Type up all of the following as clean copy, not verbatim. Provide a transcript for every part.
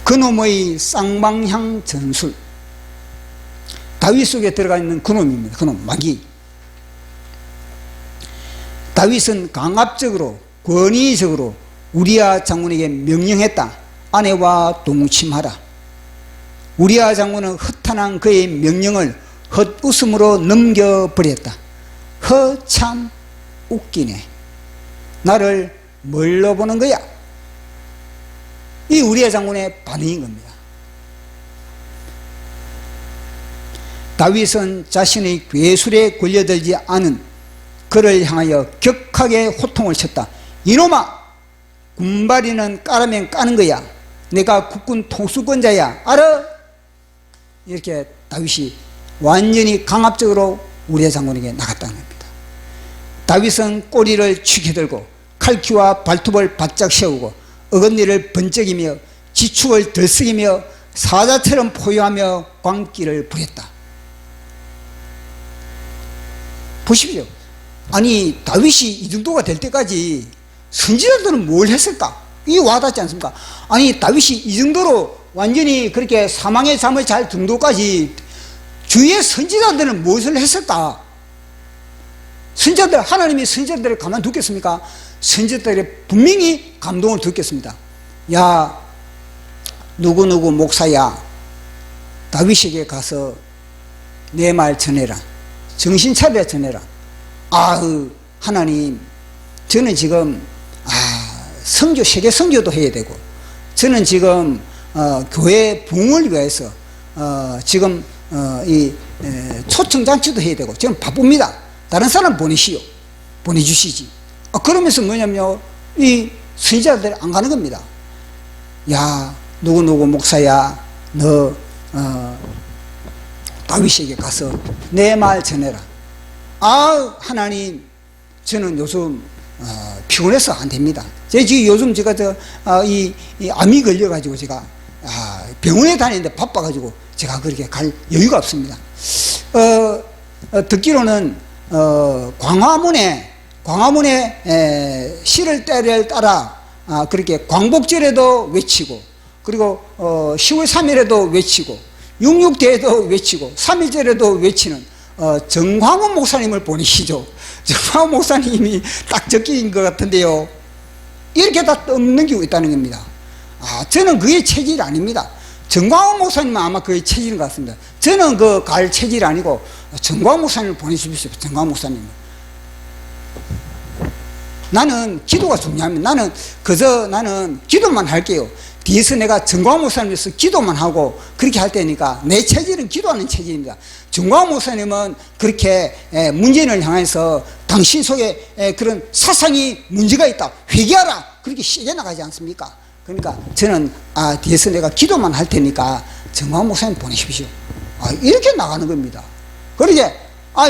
그놈의 쌍방향 전술, 다윗 속에 들어가 있는 그놈입니다. 그놈 마귀. 다윗은 강압적으로 권위적으로 우리아 장군에게 명령했다. 아내와 동침하라. 우리아 장군은 허탄한 그의 명령을 헛웃음으로 넘겨버렸다. 참 웃기네. 나를 뭘로 보는 거야? 이 우리아 장군의 반응인 겁니다. 다윗은 자신의 괴술에 걸려들지 않은 그를 향하여 격하게 호통을 쳤다. 이놈아, 군바리는 까라면 까는 거야. 내가 국군 통수권자야, 알아? 이렇게 다윗이 완전히 강압적으로 우리아 장군에게 나갔다는 겁니다. 다윗은 꼬리를 축여들고 칼퀴와 발톱을 바짝 세우고 어금니를 번쩍이며 지축을 들썩이며 사자처럼 포효하며 광기를 부렸다. 보십시오. 아니, 다윗이 이 정도가 될 때까지 선지자들은 뭘 했을까? 이게 와닿지 않습니까? 아니, 다윗이 이 정도로 완전히 그렇게 사망의 잠을 잘 정도까지 주위의 선지자들은 무엇을 했을까? 선지자들, 하나님이 선지자들을 가만두겠습니까? 선지자들이 분명히 감동을 듣겠습니다. 야, 누구누구 목사야, 다윗에게 가서 내 말 전해라. 정신 차려 전해라. 아으, 하나님, 저는 지금 성교, 세계 성교도 해야 되고, 저는 지금 교회 부흥을 위해서 지금 이 초청잔치도 해야 되고, 지금 바쁩니다. 다른 사람 보내주시지. 그러면서 뭐냐면요, 이 선지자들이 안 가는 겁니다. 야, 누구누구 목사야, 너 다윗에게 가서 내 말 전해라. 하나님, 저는 요즘 피곤해서 안 됩니다. 지금 요즘 제가 이 암이 걸려가지고 제가 병원에 다니는데 바빠가지고 제가 그렇게 갈 여유가 없습니다. 듣기로는 광화문에 실을 때를 따라 그렇게 광복절에도 외치고, 그리고 10월 3일에도 외치고, 66대에도 외치고, 3.1절에도 외치는 정광훈 목사님을 보내시죠. 정광훈 목사님이 딱 적기인 것 같은데요, 이렇게 다 넘기고 있다는 겁니다. 저는 그의 체질이 아닙니다. 정광훈 목사님은 아마 그의 체질인 것 같습니다. 저는 그 갈 체질이 아니고 정광훈 목사님을 보내주십시오. 정광훈 목사님. 나는 기도가 중요합니다. 나는 기도만 할게요. 뒤에서 내가 정광훈 목사님에서 기도만 하고 그렇게 할 때니까 내 체질은 기도하는 체질입니다. 정광훈 목사님은 그렇게 문재인을 향해서 당신 속에 그런 사상이 문제가 있다, 회개하라, 그렇게 세게 나가지 않습니까? 그러니까 저는 뒤에서 내가 기도만 할 테니까 정광훈 목사님 보내십시오. 이렇게 나가는 겁니다. 그러게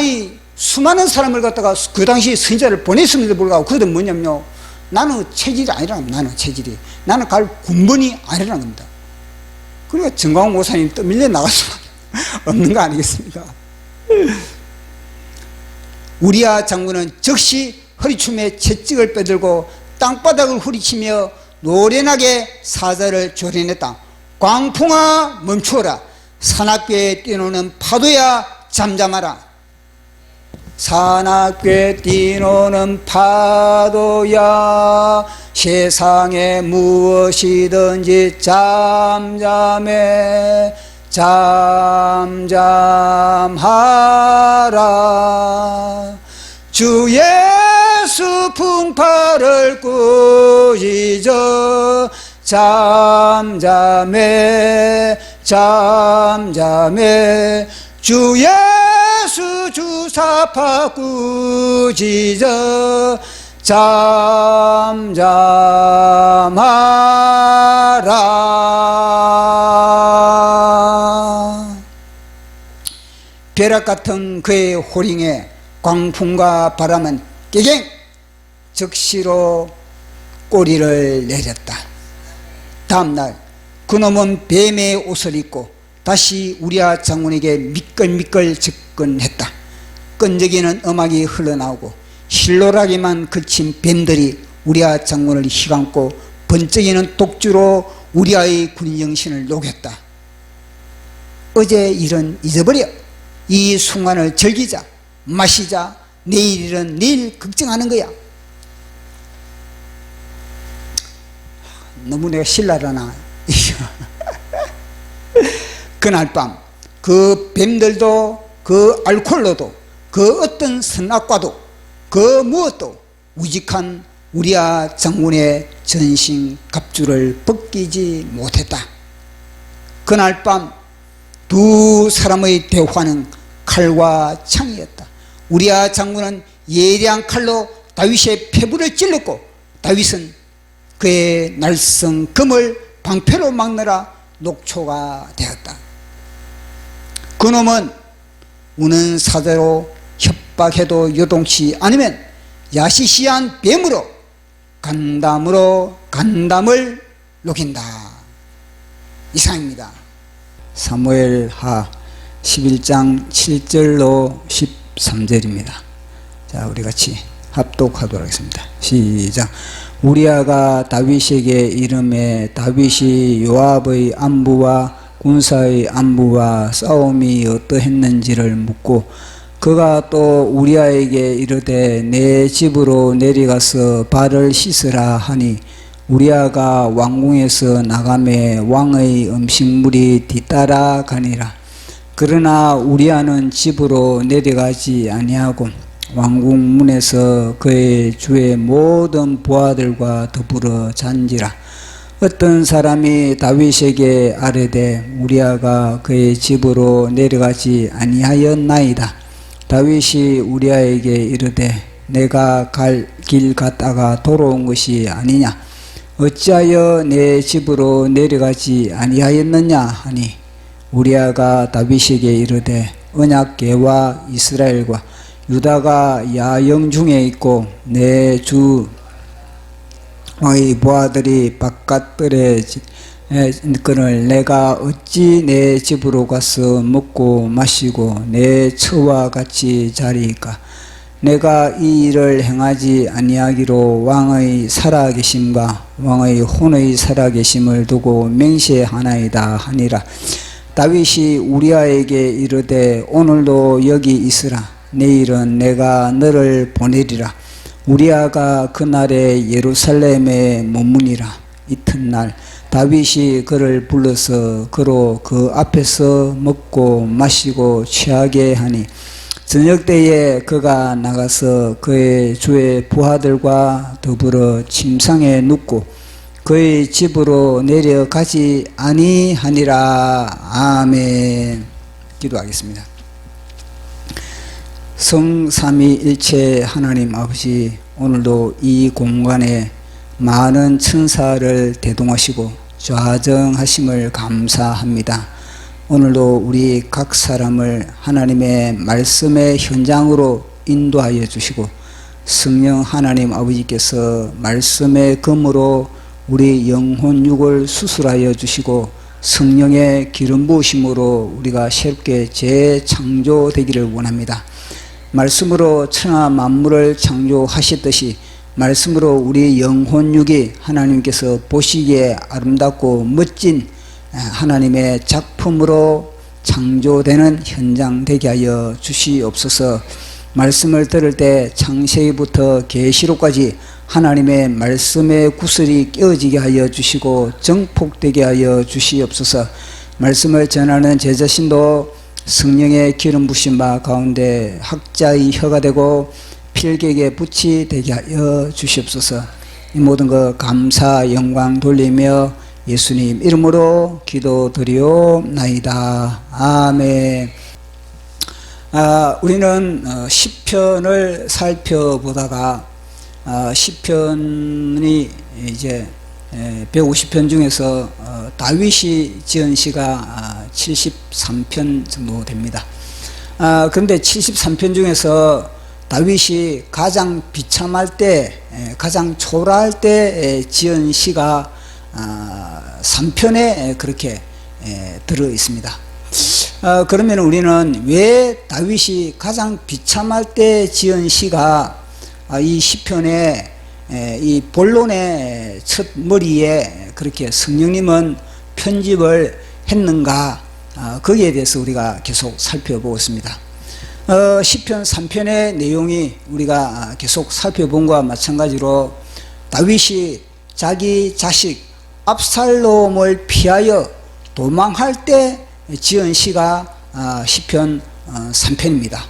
이 수많은 사람을 갖다가 그 당시 선지자를 보냈음에도 불구하고 그들은 뭐냐면요, 나는 체질이 아니라는 겁니다. 나는 갈 군번이 아니라는 겁니다. 그러니까 정광훈 목사님 또 밀려 나갈 수밖에 없는 거 아니겠습니까? 우리아 장군은 즉시 허리춤에 채찍을 빼들고 땅바닥을 후리치며 노련하게 사자를 조련했다. 광풍아 멈추어라. 산악궤에 뛰노는 파도야 잠잠하라. 산악궤 뛰노는 파도야 세상에 무엇이든지 잠잠하라. 주 예수 풍파를 꾸짖어 잠잠해 주 예수 주사파 꾸짖어 잠잠하라. 벼락 같은 그의 호링에 광풍과 바람은 깨갱 즉시로 꼬리를 내렸다. 다음날 그놈은 뱀의 옷을 입고 다시 우리아 장군에게 미끌미끌 접근했다. 끈적이는 음악이 흘러나오고 실로라기만 그친 뱀들이 우리아 장군을 휘감고 번쩍이는 독주로 우리아의 군인 정신을 녹였다. 어제 일은 잊어버려. 이 순간을 즐기자, 마시자. 내일 일은 내일 걱정하는 거야. 너무 내가 신랄하나. 그날 밤 그 뱀들도 그 알코올로도 그 어떤 선악과도 그 무엇도 우직한 우리아 장군의 전신 갑주를 벗기지 못했다. 그날 밤 두 사람의 대화는 칼과 창이었다. 우리아 장군은 예리한 칼로 다윗의 폐부를 찔렀고 다윗은 그의 날성 금을 방패로 막느라 녹초가 되었다. 그놈은 우는 사자로 협박해도 요동치 않으면 야시시한 뱀으로 간담으로 간담을 녹인다. 이상입니다. 사무엘하 11장 7절로 13절입니다. 자, 우리 같이 합독하도록 하겠습니다. 시작. 우리아가 다윗에게 이르매 다윗이 요압의 안부와 군사의 안부와 싸움이 어떠했는지를 묻고 그가 또 우리아에게 이르되 내 집으로 내려가서 발을 씻으라 하니 우리아가 왕궁에서 나가매 왕의 음식물이 뒤따라 가니라. 그러나 우리아는 집으로 내려가지 아니하고 왕궁 문에서 그의 주의 모든 부하들과 더불어 잔지라. 어떤 사람이 다윗에게 아뢰되 우리아가 그의 집으로 내려가지 아니하였나이다. 다윗이 우리아에게 이르되 내가 갈 길 갔다가 돌아온 것이 아니냐. 어찌하여 내 집으로 내려가지 아니하였느냐 하니 우리아가 다윗에게 이르되 언약궤와 이스라엘과 유다가 야영 중에 있고 내 주 왕의 부하들이 바깥들에 있거늘 내가 어찌 내 집으로 가서 먹고 마시고 내 처와 같이 자리이까. 내가 이 일을 행하지 아니하기로 왕의 살아계심과 왕의 혼의 살아계심을 두고 맹세하나이다 하니라. 다윗이 우리아에게 이르되 오늘도 여기 있으라. 내일은 내가 너를 보내리라. 우리아가 그날에 예루살렘에 머무니라. 이튿날 다윗이 그를 불러서 그로 그 앞에서 먹고 마시고 취하게 하니 저녁때에 그가 나가서 그의 주의 부하들과 더불어 침상에 눕고 그의 집으로 내려가지 아니하니라. 아멘. 기도하겠습니다. 성삼위일체 하나님 아버지, 오늘도 이 공간에 많은 천사를 대동하시고 좌정하심을 감사합니다. 오늘도 우리 각 사람을 하나님의 말씀의 현장으로 인도하여 주시고 성령 하나님 아버지께서 말씀의 검으로 우리 영혼 육을 수술하여 주시고 성령의 기름 부으심으로 우리가 새롭게 재창조되기를 원합니다. 말씀으로 천하 만물을 창조하셨듯이 말씀으로 우리 영혼 육이 하나님께서 보시기에 아름답고 멋진 하나님의 작품으로 창조되는 현장 되게 하여 주시옵소서. 말씀을 들을 때 창세기부터 계시록까지 하나님의 말씀의 구슬이 끼어지게 하여 주시고 정폭되게 하여 주시옵소서. 말씀을 전하는 제 자신도 성령의 기름 부으신 바 가운데 학자의 혀가 되고 필객의 붓이 되게 하여 주시옵소서. 이 모든 것 감사 영광 돌리며 예수님 이름으로 기도드리옵나이다. 아멘. 우리는 시편을 살펴보다가 시편이 이제 150편 중에서 다윗이 지은 시가 73편 정도 됩니다. 그런데 73편 중에서 다윗이 가장 비참할 때, 가장 초라할 때 지은 시가 3편에 그렇게 들어 있습니다. 그러면 우리는 왜 다윗이 가장 비참할 때 지은 시가 이 시편에 이 본론의 첫 머리에 그렇게 성령님은 편집을 했는가, 거기에 대해서 우리가 계속 살펴보고 있습니다. 시편 3편의 내용이 우리가 계속 살펴본 것과 마찬가지로 다윗이 자기 자식 압살롬을 피하여 도망할 때 지은 시가 시편 3편입니다.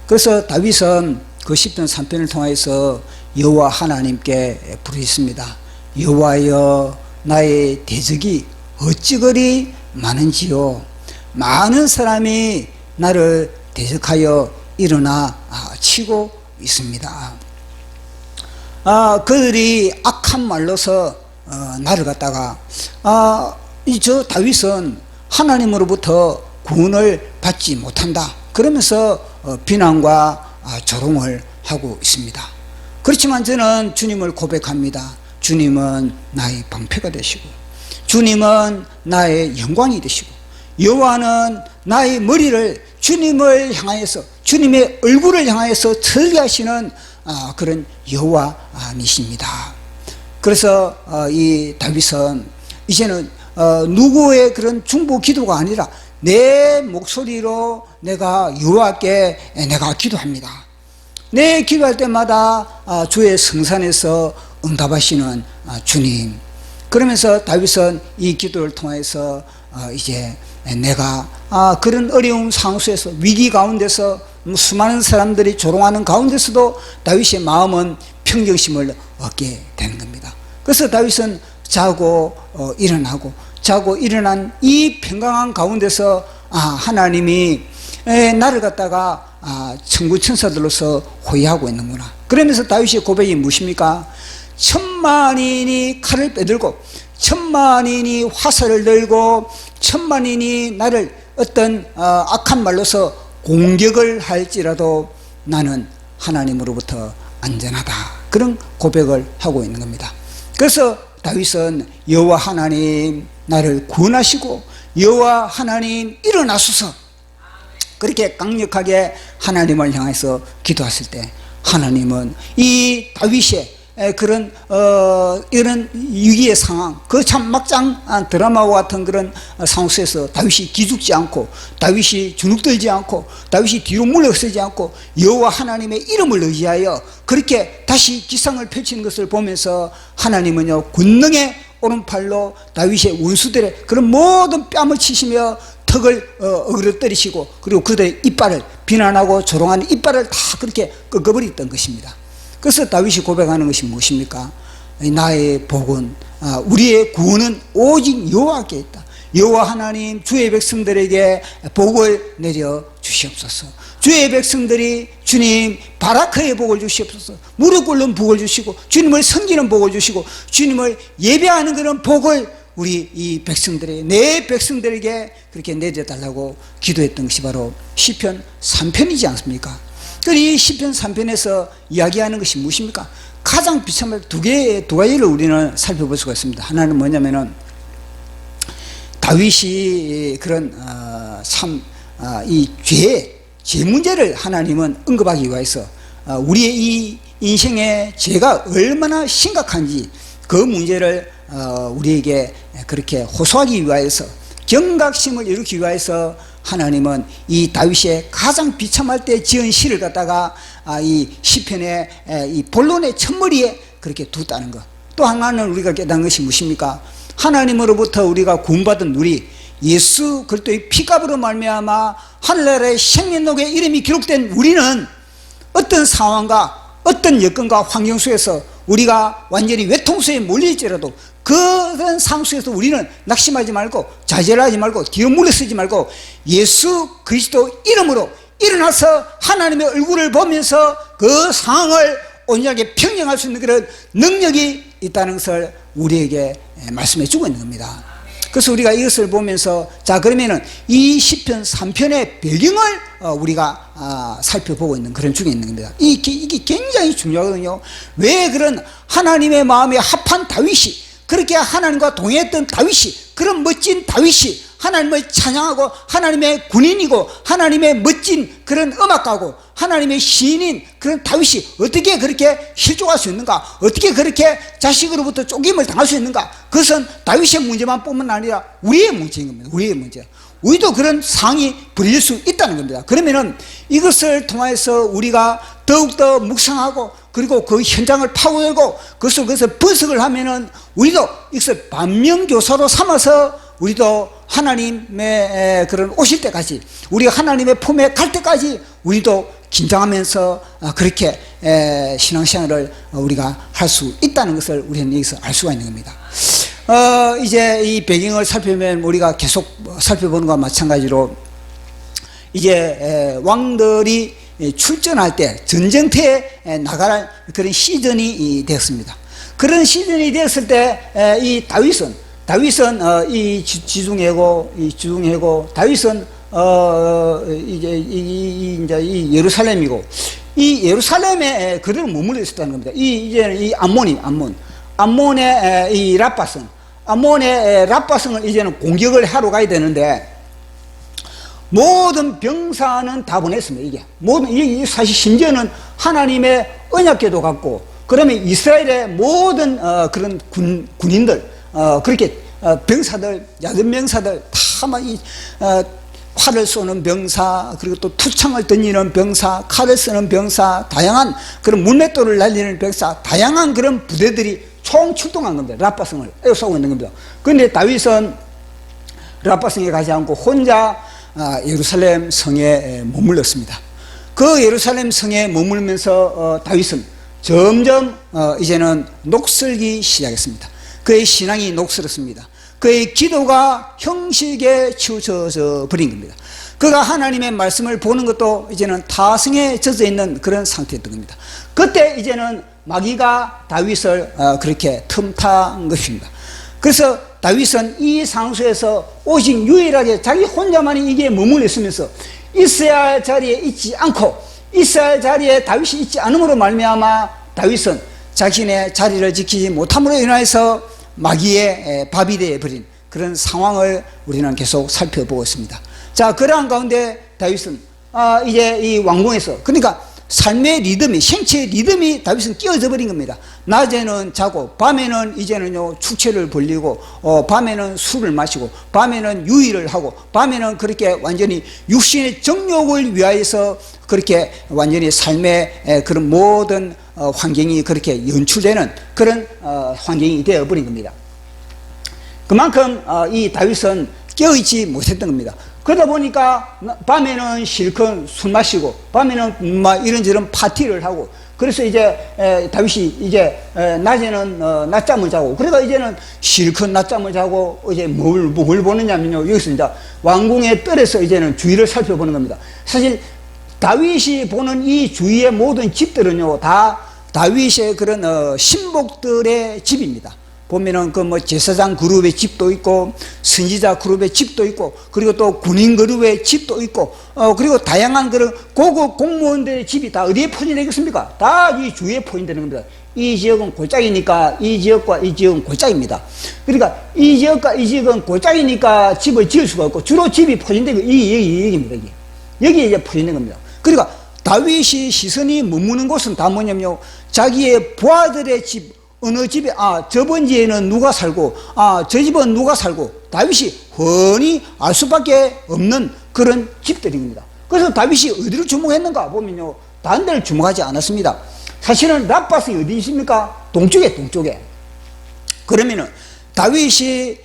그래서 다윗은 그 시편 3편을 통해서 여호와 하나님께 부르짖습니다. 여호와여, 나의 대적이 어찌 그리 많은지요. 많은 사람이 나를 대적하여 일어나 치고 있습니다. 그들이 악한 말로서 나를 갖다가 저 다윗은 하나님으로부터 구원을 받지 못한다, 그러면서 비난과 조롱을 하고 있습니다. 그렇지만 저는 주님을 고백합니다. 주님은 나의 방패가 되시고, 주님은 나의 영광이 되시고, 여호와는 나의 머리를 주님을 향하여서, 주님의 얼굴을 향하여서 틀게 하시는 그런 여호와이십니다. 그래서 이 다윗은 이제는 누구의 그런 중보 기도가 아니라 내 목소리로 내가 여호와께 내가 기도합니다. 내 기도할 때마다 주의 성산에서 응답하시는 주님. 그러면서 다윗은 이 기도를 통해서 이제 내가 그런 어려운 상황 속에서, 위기 가운데서 수많은 사람들이 조롱하는 가운데서도 다윗의 마음은 평정심을 얻게 되는 겁니다. 그래서 다윗은 자고 일어나고 자고 일어난 이 평강한 가운데서 하나님이 나를 갖다가 천구 천사들로서 호위하고 있는구나. 그러면서 다윗의 고백이 무엇입니까? 천만인이 칼을 빼들고, 천만인이 화살을 들고, 천만인이 나를 어떤 악한 말로서 공격을 할지라도 나는 하나님으로부터 안전하다, 그런 고백을 하고 있는 겁니다. 그래서 다윗은 여호와 하나님 나를 구원하시고, 여호와 하나님 일어나소서, 그렇게 강력하게 하나님을 향해서 기도했을 때 하나님은 이 다윗의 그런 이런 위기의 상황, 그 참 막장 드라마와 같은 그런 상황 속에서 다윗이 기죽지 않고, 다윗이 주눅들지 않고, 다윗이 뒤로 물러서지 않고 여호와 하나님의 이름을 의지하여 그렇게 다시 기상을 펼치는 것을 보면서 하나님은요, 권능의 오른팔로 다윗의 원수들의 그런 모든 뺨을 치시며 턱을 어그러뜨리시고, 그리고 그들의 이빨을, 비난하고 조롱하는 이빨을 다 그렇게 꺾어버렸던 것입니다. 그래서 다윗이 고백하는 것이 무엇입니까? 나의 복은, 우리의 구원은 오직 여호와께 있다. 여호와 하나님, 주의 백성들에게 복을 내려 주시옵소서. 주의 백성들이 주님 바라크의 복을 주시옵소서. 무릎 꿇는 복을 주시고, 주님을 섬기는 복을 주시고, 주님을 예배하는 그런 복을 우리 이 백성들에게, 내 백성들에게 그렇게 내려달라고 기도했던 것이 바로 시편 3편이지 않습니까? 이 시편 3편에서 이야기하는 것이 무엇입니까? 가장 비참한 두 가지를 우리는 살펴볼 수가 있습니다. 하나는 뭐냐면은 다윗이 그런 이 죄 문제를 하나님은 언급하기 위해서 우리의 이 인생의 죄가 얼마나 심각한지 그 문제를 우리에게 그렇게 호소하기 위하여서, 경각심을 일으키기 위해서 하나님은 이 다윗의 가장 비참할 때 지은 시를 갖다가 이 시편의 이 본론의 첫머리에 그렇게 두었다는 것. 또 하나는 우리가 깨닫는 것이 무엇입니까? 하나님으로부터 우리가 구원받은 우리, 예수 그리스도의 피값으로 말미암아 하늘나라의 생명록에 이름이 기록된 우리는 어떤 상황과 어떤 여건과 환경 속에서 우리가 완전히 외통수에 몰릴지라도 그런 상황 속에서 우리는 낙심하지 말고, 좌절하지 말고, 뒤로 물러서지 말고 예수 그리스도 이름으로 일어나서 하나님의 얼굴을 보면서 그 상황을 온전하게 평정할 수 있는 그런 능력이 있다는 것을 우리에게 말씀해 주고 있는 겁니다. 그래서 우리가 이것을 보면서, 자 그러면은 이 시편 3편의 배경을 우리가 살펴보고 있는 그런 중에 있는 겁니다. 이게 굉장히 중요하거든요. 왜 그런 하나님의 마음에 합한 다윗이, 그렇게 하나님과 동행했던 다윗이, 그런 멋진 다윗이 하나님을 찬양하고 하나님의 군인이고 하나님의 멋진 그런 음악가고 하나님의 시인인 그런 다윗이 어떻게 그렇게 실족할 수 있는가? 어떻게 그렇게 자식으로부터 쪼김을 당할 수 있는가? 그것은 다윗의 문제만 뿐만 아니라 우리의 문제인 겁니다. 우리의 문제. 우리도 그런 상이 벌릴 수 있다는 겁니다. 그러면은 이것을 통해서 우리가 더욱더 묵상하고 그리고 그 현장을 파고들고 그것을 분석을 하면은 우리도 이것을 반면교사로 삼아서 우리도 하나님의 그런 오실 때까지 우리가 하나님의 품에 갈 때까지 우리도 긴장하면서 그렇게 신앙생활을 우리가 할 수 있다는 것을 우리는 여기서 알 수가 있는 겁니다. 이제 이 배경을 살펴보면 우리가 계속 살펴보는 것과 마찬가지로 이제 왕들이 출전할 때 전쟁터에 나갈 그런 시즌이 되었습니다. 그런 시즌이 되었을 때 이 다윗은 이 지중해고 다윗은 이제 이 예루살렘이고 이 예루살렘에 그대로 머물러 있었다는 겁니다. 이제는 이 암몬의 이 암몬의 랍바성을 이제는 공격을 하러 가야 되는데 모든 병사는 다 보냈습니다. 이게 사실 심지어는 하나님의 언약궤도 같고 그러면 이스라엘의 모든 그런 군인들 그렇게 병사들 야전 병사들 다 막 활을 쏘는 병사 그리고 또 투창을 던지는 병사 칼을 쓰는 병사 다양한 그런 물맷돌을 날리는 병사 다양한 그런 부대들이 총 출동한 겁니다. 랍바성을 에워싸고 있는 겁니다. 그런데 다윗은 랍바성에 가지 않고 혼자 예루살렘 성에 머물렀습니다. 그 예루살렘 성에 머물면서 다윗은 점점 이제는 녹슬기 시작했습니다. 그의 신앙이 녹슬었습니다. 그의 기도가 형식에 치우쳐져 버린 겁니다. 그가 하나님의 말씀을 보는 것도 이제는 타성에 젖어 있는 그런 상태였던 겁니다. 그때 이제는 마귀가 다윗을 그렇게 틈탄 것입니다. 그래서 다윗은 이 상수에서 오직 유일하게 자기 혼자만이 이게 머물러 있으면서 있어야 할 자리에 있지 않고 있어야 할 자리에 다윗이 있지 않음으로 말미암아 다윗은 자신의 자리를 지키지 못함으로 인해서 마귀의 밥이 되어버린 그런 상황을 우리는 계속 살펴보고 있습니다. 자, 그러한 가운데 다윗은 이제 이 왕궁에서 그러니까 삶의 리듬이 생체의 리듬이 다윗은 끼어져 버린 겁니다. 낮에는 자고 밤에는 이제는요 축체를 벌리고 밤에는 술을 마시고 밤에는 유의를 하고 밤에는 그렇게 완전히 육신의 정욕을 위하여서 그렇게 완전히 삶의 그런 모든 환경이 그렇게 연출되는 그런 환경이 되어버린 겁니다. 그만큼 이 다윗은 깨어있지 못했던 겁니다. 그러다 보니까 밤에는 실컷 술 마시고 밤에는 막 이런저런 파티를 하고 그래서 이제 다윗이 이제 낮에는 낮잠을 자고 그러다 이제는 실컷 낮잠을 자고 이제 뭘 보느냐면요 여기서 이제 왕궁의 뜰에서 이제는 주위를 살펴보는 겁니다. 사실 다윗이 보는 이 주위의 모든 집들은요 다 다윗의 그런 신복들의 집입니다. 보면은 그 뭐 제사장 그룹의 집도 있고 선지자 그룹의 집도 있고 그리고 또 군인 그룹의 집도 있고 그리고 다양한 그런 고급 공무원들의 집이 다 어디에 포진되어 있겠습니까? 다 이 주위에 포진되는 겁니다. 이 지역은 골짜기니까 이 지역과 이 지역은 골짜기입니다. 그러니까 이 지역과 이 지역은 골짜기니까 집을 지을 수가 없고 주로 집이 포진되고 여기입니다. 여기에 이제 포진된 겁니다. 그러니까 다윗이 시선이 머무는 곳은 다 뭐냐면요 자기의 부하들의 집 어느 집에 저번 지에는 누가 살고 저 집은 누가 살고 다윗이 훤히 알 수밖에 없는 그런 집들입니다. 그래서 다윗이 어디를 주목했는가 보면요 다른 데를 주목하지 않았습니다. 사실은 랍바스이 어디 있습니까? 동쪽에. 그러면은 다윗이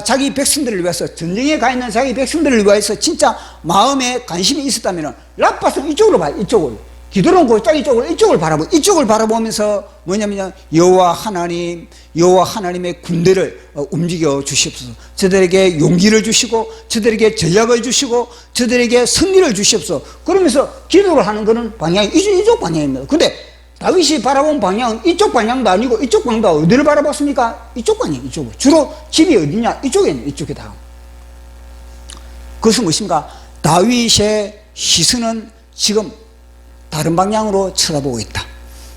자기 백성들을 위해서 전쟁에 가 있는 자기 백성들을 위해서 진짜 마음에 관심이 있었다면은 랍바스는 이쪽으로 봐요. 이쪽으로. 기드론 골짜기 쪽으로 이쪽을 바라보면서 뭐냐면 여호와 하나님의 군대를 움직여 주시옵소서. 저들에게 용기를 주시고 저들에게 전략을 주시고 저들에게 승리를 주시옵소서. 그러면서 기도를 하는 것은 방향이 이쪽 방향입니다. 근데 다윗이 바라본 방향은 이쪽 방향도 아니고 이쪽 방향도 어디를 바라봤습니까? 이쪽 방향, 이쪽으로. 주로 집이 어디냐? 이쪽에 다. 그것은 무엇인가? 다윗의 시선은 지금 다른 방향으로 쳐다보고 있다.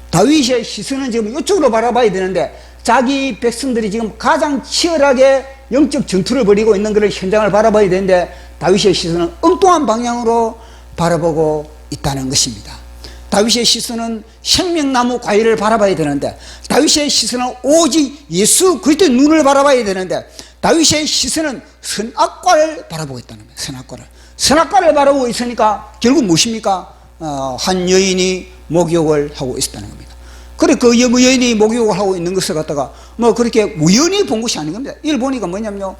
다윗의 시선은 지금 이쪽으로 바라봐야 되는데 자기 백성들이 지금 가장 치열하게 영적 전투를 벌이고 있는 그런 현장을 바라봐야 되는데 다윗의 시선은 엉뚱한 방향으로 바라보고 있다는 것입니다. 다윗의 시선은 생명나무 과일을 바라봐야 되는데 다윗의 시선은 오직 예수 그리스도의 눈을 바라봐야 되는데 다윗의 시선은 선악과를 바라보고 있다는 거예요. 선악과를 바라보고 있으니까 결국 무엇입니까? 한 여인이 목욕을 하고 있었다는 겁니다. 그래 그 여인이 목욕을 하고 있는 것을 갖다가 뭐 그렇게 우연히 본 것이 아닌 겁니다. 이걸 보니까 뭐냐면요,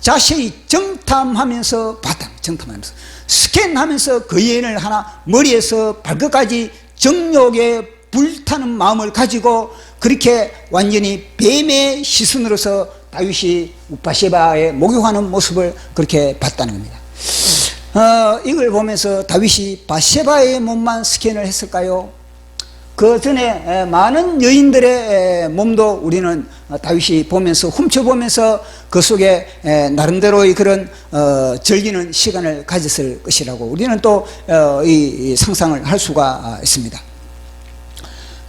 자세히 정탐하면서 봤다. 정탐하면서 스캔하면서 그 여인을 하나 머리에서 발끝까지 정욕에 불타는 마음을 가지고 그렇게 완전히 뱀의 시선으로서 다윗이 바세바의 목욕하는 모습을 그렇게 봤다는 겁니다. 이걸 보면서 다윗이 바세바의 몸만 스캔을 했을까요? 그 전에 많은 여인들의 몸도 우리는 다윗이 보면서 훔쳐보면서 그 속에 나름대로의 그런 즐기는 시간을 가졌을 것이라고 우리는 또 이 상상을 할 수가 있습니다.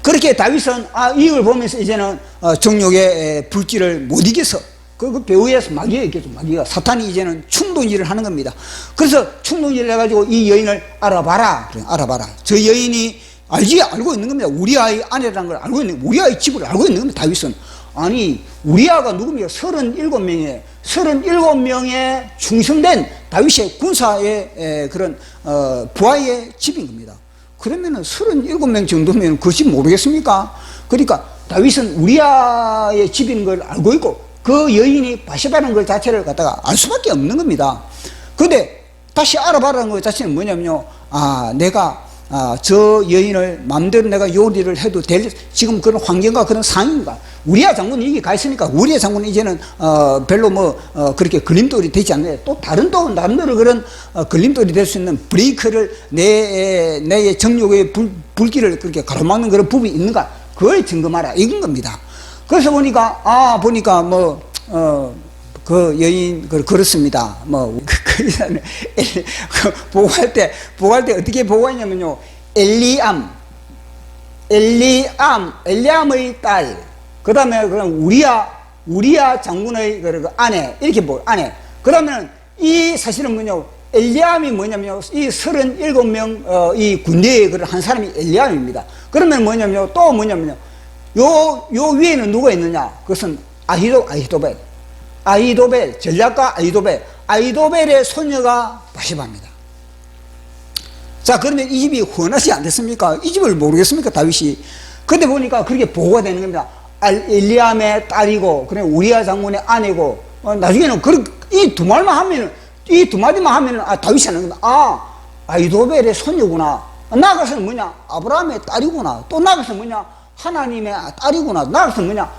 그렇게 다윗은 이걸 보면서 이제는 정욕의 불길을 못 이겨서 그 배후에서 마귀가 사탄이 이제는 충동질을 하는 겁니다. 그래서 충동질을 해가지고 이 여인을 알아봐라. 저 여인이 알고 있는 겁니다. 우리아의 아내라는 걸 알고 있는, 우리아의 집을 알고 있는 겁니다. 다윗은. 아니, 우리아가 누굽니까? 37명의 충성된 다윗의 군사의 그런 부하의 집인 겁니다. 그러면은 37명 정도면 그 집 모르겠습니까? 그러니까 다윗은 우리아의 집인 걸 알고 있고 그 여인이 바세바라는 것 자체를 갖다가 알 수밖에 없는 겁니다. 그런데 다시 알아봐라는 것 자체는 뭐냐면요, 내가 저 여인을 마음대로 내가 요리를 해도 될 지금 그런 환경과 그런 상황인가? 우리아 장군이 여기 가 있으니까 우리아 장군이 이제는 별로 그렇게 걸림돌이 되지 않네. 또 다른 또 나름대로 그런 걸림돌이 될 수 있는 브레이크를 내 정욕의 불길을 그렇게 가로막는 그런 부분이 있는가? 그걸 점검하라 이건 겁니다. 그래서 보니까 그 여인 그렇습니다. 그 여자는 보고할 때 어떻게 보고했냐면요, 엘리암의 딸, 그 다음에 우리아 장군의 그 아내, 이렇게 아내. 그 다음에는 이 사실은 엘리암이 뭐냐면요, 이 37명 이 군대의 그런 한 사람이 엘리암입니다. 그러면 요 위에는 누가 있느냐? 그것은 아히도벨, 전략가 아히도벨의 소녀가 바세바입니다. 자, 그러면 이 집이 훤하지 않겠습니까? 이 집을 모르겠습니까, 다윗이? 근데 보니까 그렇게 보고가 되는 겁니다. 엘리암의 딸이고, 그래, 우리아 장군의 아내고, 나중에는 이 두 마디만 하면은, 다윗이 하는 겁니다. 아히도벨의 소녀구나. 나아가서는 뭐냐? 아브라함의 딸이구나. 또 나아가서는 뭐냐? 하나님의 딸이구나. 나아가서는 뭐냐?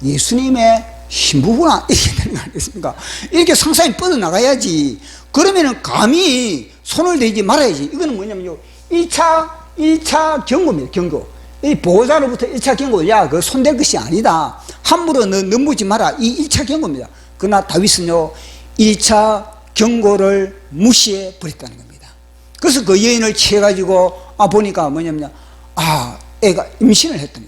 예수님의 신부구나. 이렇게 되는 거 아니겠습니까? 이렇게 상상이 뻗어나가야지. 그러면은 감히 손을 대지 말아야지. 이거는 뭐냐면요, 1차 경고입니다. 경고. 이 보호자로부터 1차 경고. 야, 그 손댈 것이 아니다. 함부로 넘보지 마라. 이 1차 경고입니다. 그러나 다윗은요, 1차 경고를 무시해 버렸다는 겁니다. 그래서 그 여인을 취해가지고, 보니까 뭐냐면요, 애가 임신을 했다니,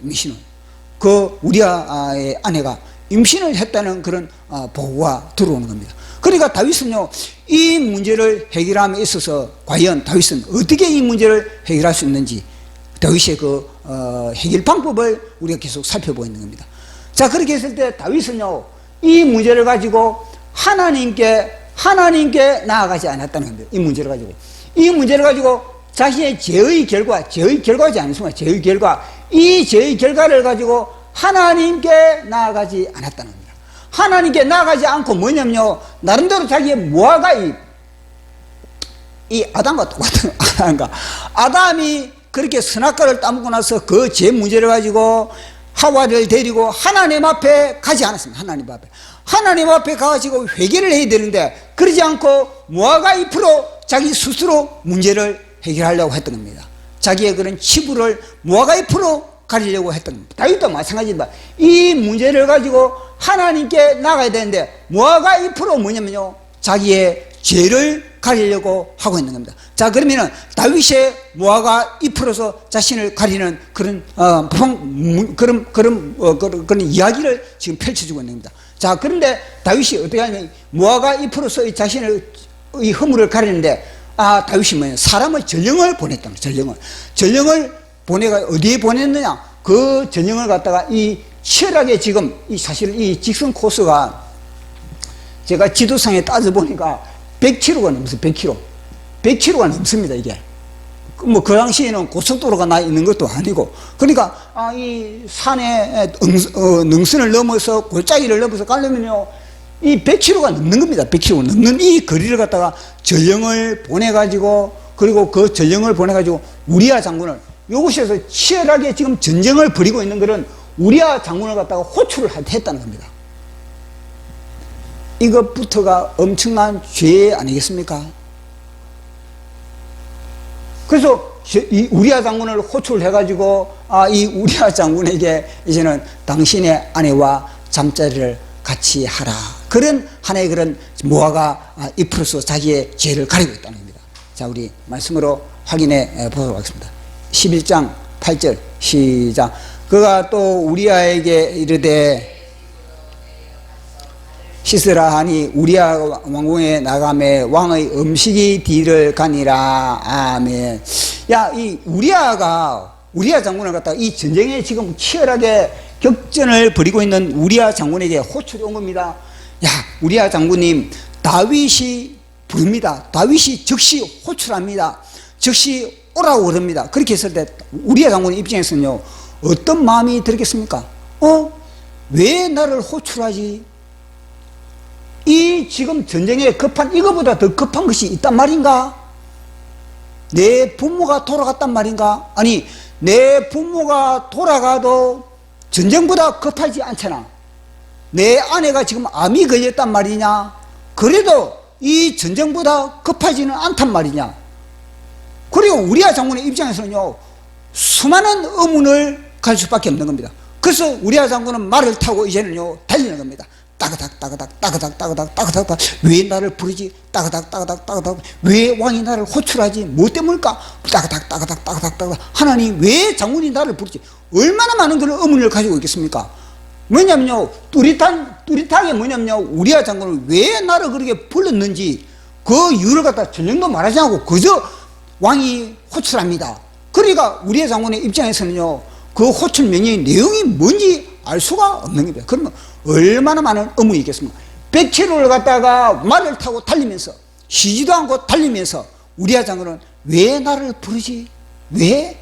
그 우리아의 아내가 임신을 했다는 그런 보고가 들어오는 겁니다. 그러니까 다윗은요, 이 문제를 해결함에 있어서 과연 다윗은 어떻게 이 문제를 해결할 수 있는지 다윗의 그 해결 방법을 우리가 계속 살펴보고 있는 겁니다. 자, 그렇게 했을 때 다윗은요, 이 문제를 가지고 하나님께 나아가지 않았다는 겁니다. 이 문제를 가지고 자신의 죄의 결과지 않습니까? 이 죄의 결과를 가지고 하나님께 나아가지 않았다는 겁니다. 하나님께 나아가지 않고 뭐냐면요, 나름대로 자기의 무화과 이 아담과 똑같은 아담이 그렇게 선악과를 따먹고 나서 그 죄 문제를 가지고 하와를 데리고 하나님 앞에 가지 않았습니다. 하나님 앞에 가가지고 회개를 해야 되는데 그러지 않고 무화과 잎으로 자기 스스로 문제를 해결하려고 했던 겁니다. 자기의 그런 치부를 무화과 잎으로 가리려고 했던 겁니다. 다윗도 마찬가지입니다. 이 문제를 가지고 하나님께 나가야 되는데 무화과 잎으로 뭐냐면요, 자기의 죄를 가리려고 하고 있는 겁니다. 자, 그러면은 다윗의 무화과 잎으로서 자신을 가리는 그런 그런 이야기를 지금 펼쳐주고 있는 겁니다. 자, 그런데 다윗이 어떻게 하냐면 무화과 잎으로서 이 자신을 이 허물을 가리는데 다윗이 뭐냐, 사람을 전령을 보냈다는 거예요. 전령을 보내가 어디에 보냈느냐, 그 전령을 갖다가 이 치열하게 지금 사실 이 직선 코스가 제가 지도상에 따져보니까 100km가 넘어서 100km가 넘습니다. 이게 뭐 그 당시에는 고속도로가 나 있는 것도 아니고, 그러니까 이 산에 능선을 넘어서 골짜기를 넘어서 가려면요 이 100km가 넘는 겁니다. 100km 넘는 이 거리를 갖다가 전령을 보내가지고, 그리고 그 전령을 보내가지고 우리아 장군을 이곳에서 치열하게 지금 전쟁을 벌이고 있는 그런 우리아 장군을 갖다가 호출을 했다는 겁니다. 이것부터가 엄청난 죄 아니겠습니까? 그래서 이 우리아 장군을 호출을 해가지고 이 우리아 장군에게 이제는 당신의 아내와 잠자리를 같이 하라, 그런 하나의 그런 무화과 잎으로서 자기의 죄를 가리고 있다는 겁니다. 자, 우리 말씀으로 확인해 보도록 하겠습니다. 11장 8절 시작. 그가 또 우리아에게 이르되 씻으라 하니 우리아 왕궁에 나가매 왕의 음식이 뒤를 가니라. 아멘. 야, 이 우리아 장군을 갖다가 이 전쟁에 지금 치열하게 격전을 벌이고 있는 우리아 장군에게 호출이 온 겁니다. 야, 우리아 장군님, 다윗이 부릅니다. 다윗이 즉시 호출합니다. 즉시 오라고 그럽니다. 그렇게 했을 때 우리아 장군의 입장에서는요 어떤 마음이 들겠습니까? 왜 나를 호출하지? 이 지금 전쟁에 급한, 이거보다 더 급한 것이 있단 말인가? 내 부모가 돌아갔단 말인가? 아니, 내 부모가 돌아가도 전쟁보다 급하지 않잖아. 내 아내가 지금 암이 걸렸단 말이냐? 그래도 이 전쟁보다 급하지는 않단 말이냐? 그리고 우리아 장군의 입장에서는요 수많은 의문을 가질 수밖에 없는 겁니다. 그래서 우리아 장군은 말을 타고 이제는요 달리는 겁니다. 따그닥 따그닥 따그닥 따그닥 따그닥, 왜 나를 부르지? 따그닥 따그닥 따그닥, 왜 왕이 나를 호출하지? 뭐 때문일까? 따그닥 따그닥 따그닥 따그닥, 하나님 왜 장군이 나를 부르지? 얼마나 많은 그런 의문을 가지고 있겠습니까? 뭐냐면요 뚜릿하게 뭐냐면요 우리아 장군을 왜 나를 그렇게 불렀는지 그 이유를 갖다 전령도 말하지 않고 그저 왕이 호출합니다. 그러니까 우리아 장군의 입장에서는요 그 호출 명령의 내용이 뭔지 알 수가 없는 겁니다. 그러면 얼마나 많은 의문이 있겠습니까? 100km를 갖다가 말을 타고 달리면서 쉬지도 않고 달리면서 우리아 장군은 왜 나를 부르지? 왜?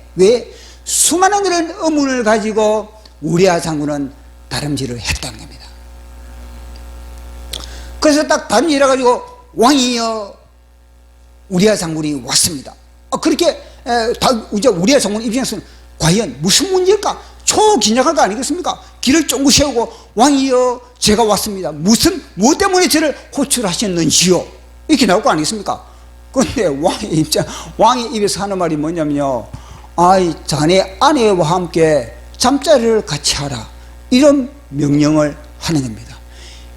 수많은 그런 의문을 가지고 우리아 장군은 다름질을 했다는 겁니다. 그래서 딱 다름질 해가지고 왕이여 우리아 장군이 왔습니다. 그렇게 이제 우리아 장군 입장에서는 과연 무슨 문제일까? 초긴장할 거 아니겠습니까? 길을 쫑긋 세우고 왕이여 제가 왔습니다. 무엇 때문에 저를 호출하셨는지요? 이렇게 나올 거 아니겠습니까? 그런데 왕의 입에서 하는 말이 뭐냐면요, 자네 아내와 함께 잠자리를 같이 하라, 이런 명령을 하는 겁니다.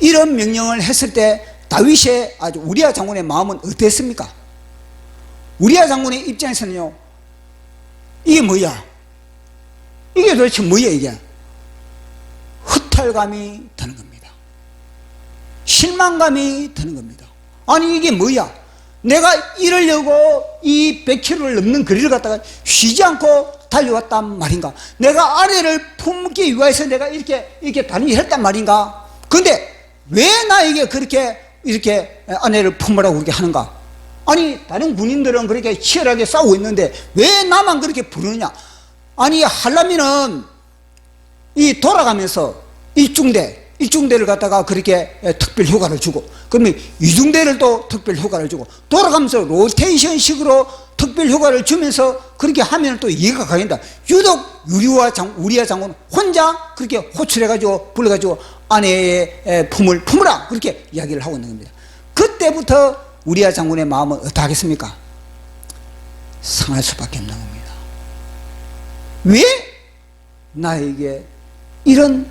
이런 명령을 했을 때 다윗의 우리아 장군의 마음은 어땠습니까? 우리아 장군의 입장에서는요 이게 뭐야? 이게 도대체 뭐야? 이게 허탈감이 드는 겁니다. 실망감이 드는 겁니다. 아니 이게 뭐야? 내가 이러려고 이 100km를 넘는 거리를 갖다가 쉬지 않고 달려왔단 말인가? 내가 아내를 품기 위해서 내가 이렇게 다니게 했단 말인가? 근데 왜 나에게 그렇게 이렇게 아내를 품으라고 그렇게 하는가? 아니 다른 군인들은 그렇게 치열하게 싸우고 있는데 왜 나만 그렇게 부르느냐? 아니 하려면은 이 돌아가면서 일중대를 갖다가 그렇게 특별 효과를 주고, 그러면 이중대를 또 특별 효과를 주고, 돌아가면서 로테이션 식으로 특별 효과를 주면서 그렇게 하면 또 이해가 가긴다. 유독 우리아 장군 혼자 그렇게 호출해가지고 불러가지고 아내의 품을 품으라 그렇게 이야기를 하고 있는 겁니다. 그때부터 우리아 장군의 마음은 어떠하겠습니까? 상할 수밖에 없는 겁니다. 왜 나에게 이런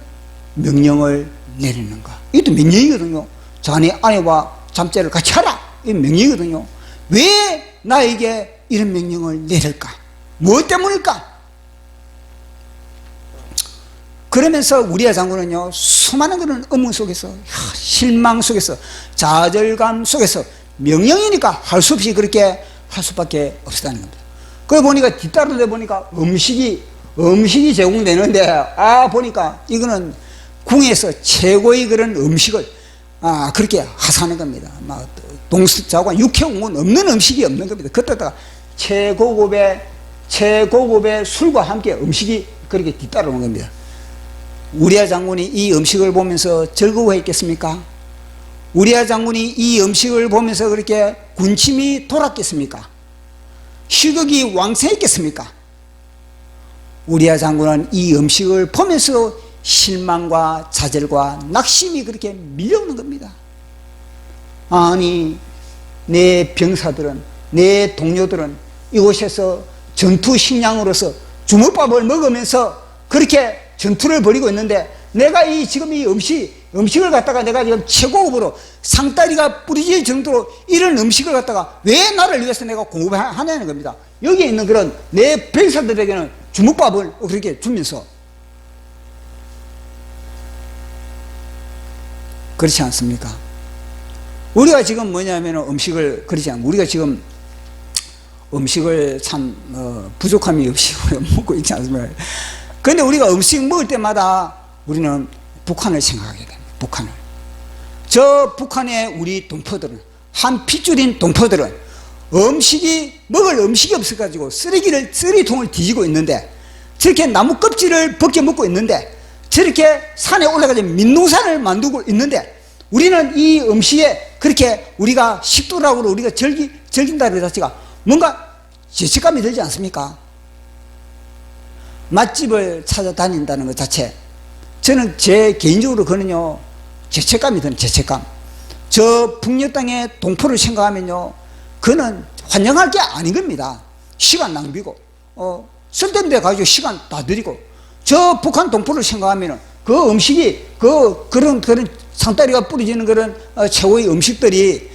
명령을 내리는가? 이것도 명령이거든요. 자네 아내와 잠자리를 같이 하라, 이 명령이거든요. 왜 나에게 이런 명령을 내릴까? 무엇 때문일까? 그러면서 우리아 장군은요, 수많은 그런 의문 속에서, 실망 속에서, 좌절감 속에서 명령이니까 할 수 없이 그렇게 할 수밖에 없었다는 겁니다. 그래 보니까 뒤따르다 보니까 음식이 제공되는데, 보니까 이거는 궁에서 최고의 그런 음식을 그렇게 하사하는 겁니다. 막 동서자관 육해공은 없는 음식이 없는 겁니다. 그때다가 최고급의 술과 함께 음식이 그렇게 뒤따르는 겁니다. 우리아 장군이 이 음식을 보면서 즐거워했겠습니까? 우리아 장군이 이 음식을 보면서 그렇게 군침이 돌았겠습니까? 식욕이 왕성했겠습니까? 우리아 장군은 이 음식을 보면서 실망과 좌절과 낙심이 그렇게 밀려오는 겁니다. 아니, 내 병사들은, 내 동료들은 이곳에서 전투 식량으로서 주먹밥을 먹으면서 그렇게 전투를 벌이고 있는데, 내가 지금 이 음식을 갖다가 내가 지금 최고급으로 상다리가 부러질 정도로 이런 음식을 갖다가 왜 나를 위해서 내가 공급하냐는 겁니다. 여기에 있는 그런 내 병사들에게는 주먹밥을 그렇게 주면서. 그렇지 않습니까? 우리가 지금 뭐냐면 음식을, 그렇지 않습니까? 우리가 지금 음식을 참 부족함이 없이 먹고 있지 않습니까? 그런데 우리가 음식 먹을 때마다 우리는 북한을 생각하게 됩니다. 북한을. 저 북한의 우리 동포들은, 한 핏줄인 동포들은 먹을 음식이 없어가지고 쓰레기통을 뒤지고 있는데, 저렇게 나무 껍질을 벗겨 먹고 있는데, 저렇게 산에 올라가서 민농산을 만들고 있는데, 우리는 이 음식에 그렇게 우리가 식도락으로 우리가 즐긴다는 것 자체가 뭔가 죄책감이 들지 않습니까? 맛집을 찾아다닌다는 것 자체, 저는 제 개인적으로 그는요, 죄책감이 드는 죄책감. 저 북녘 땅의 동포를 생각하면요, 그는 환영할 게 아닌 겁니다. 시간 낭비고, 쓸데없는 데 가지고 시간 다 들이고, 저 북한 동포를 생각하면은 그 음식이, 그런 상다리가 뿌려지는 그런 최고의 음식들이,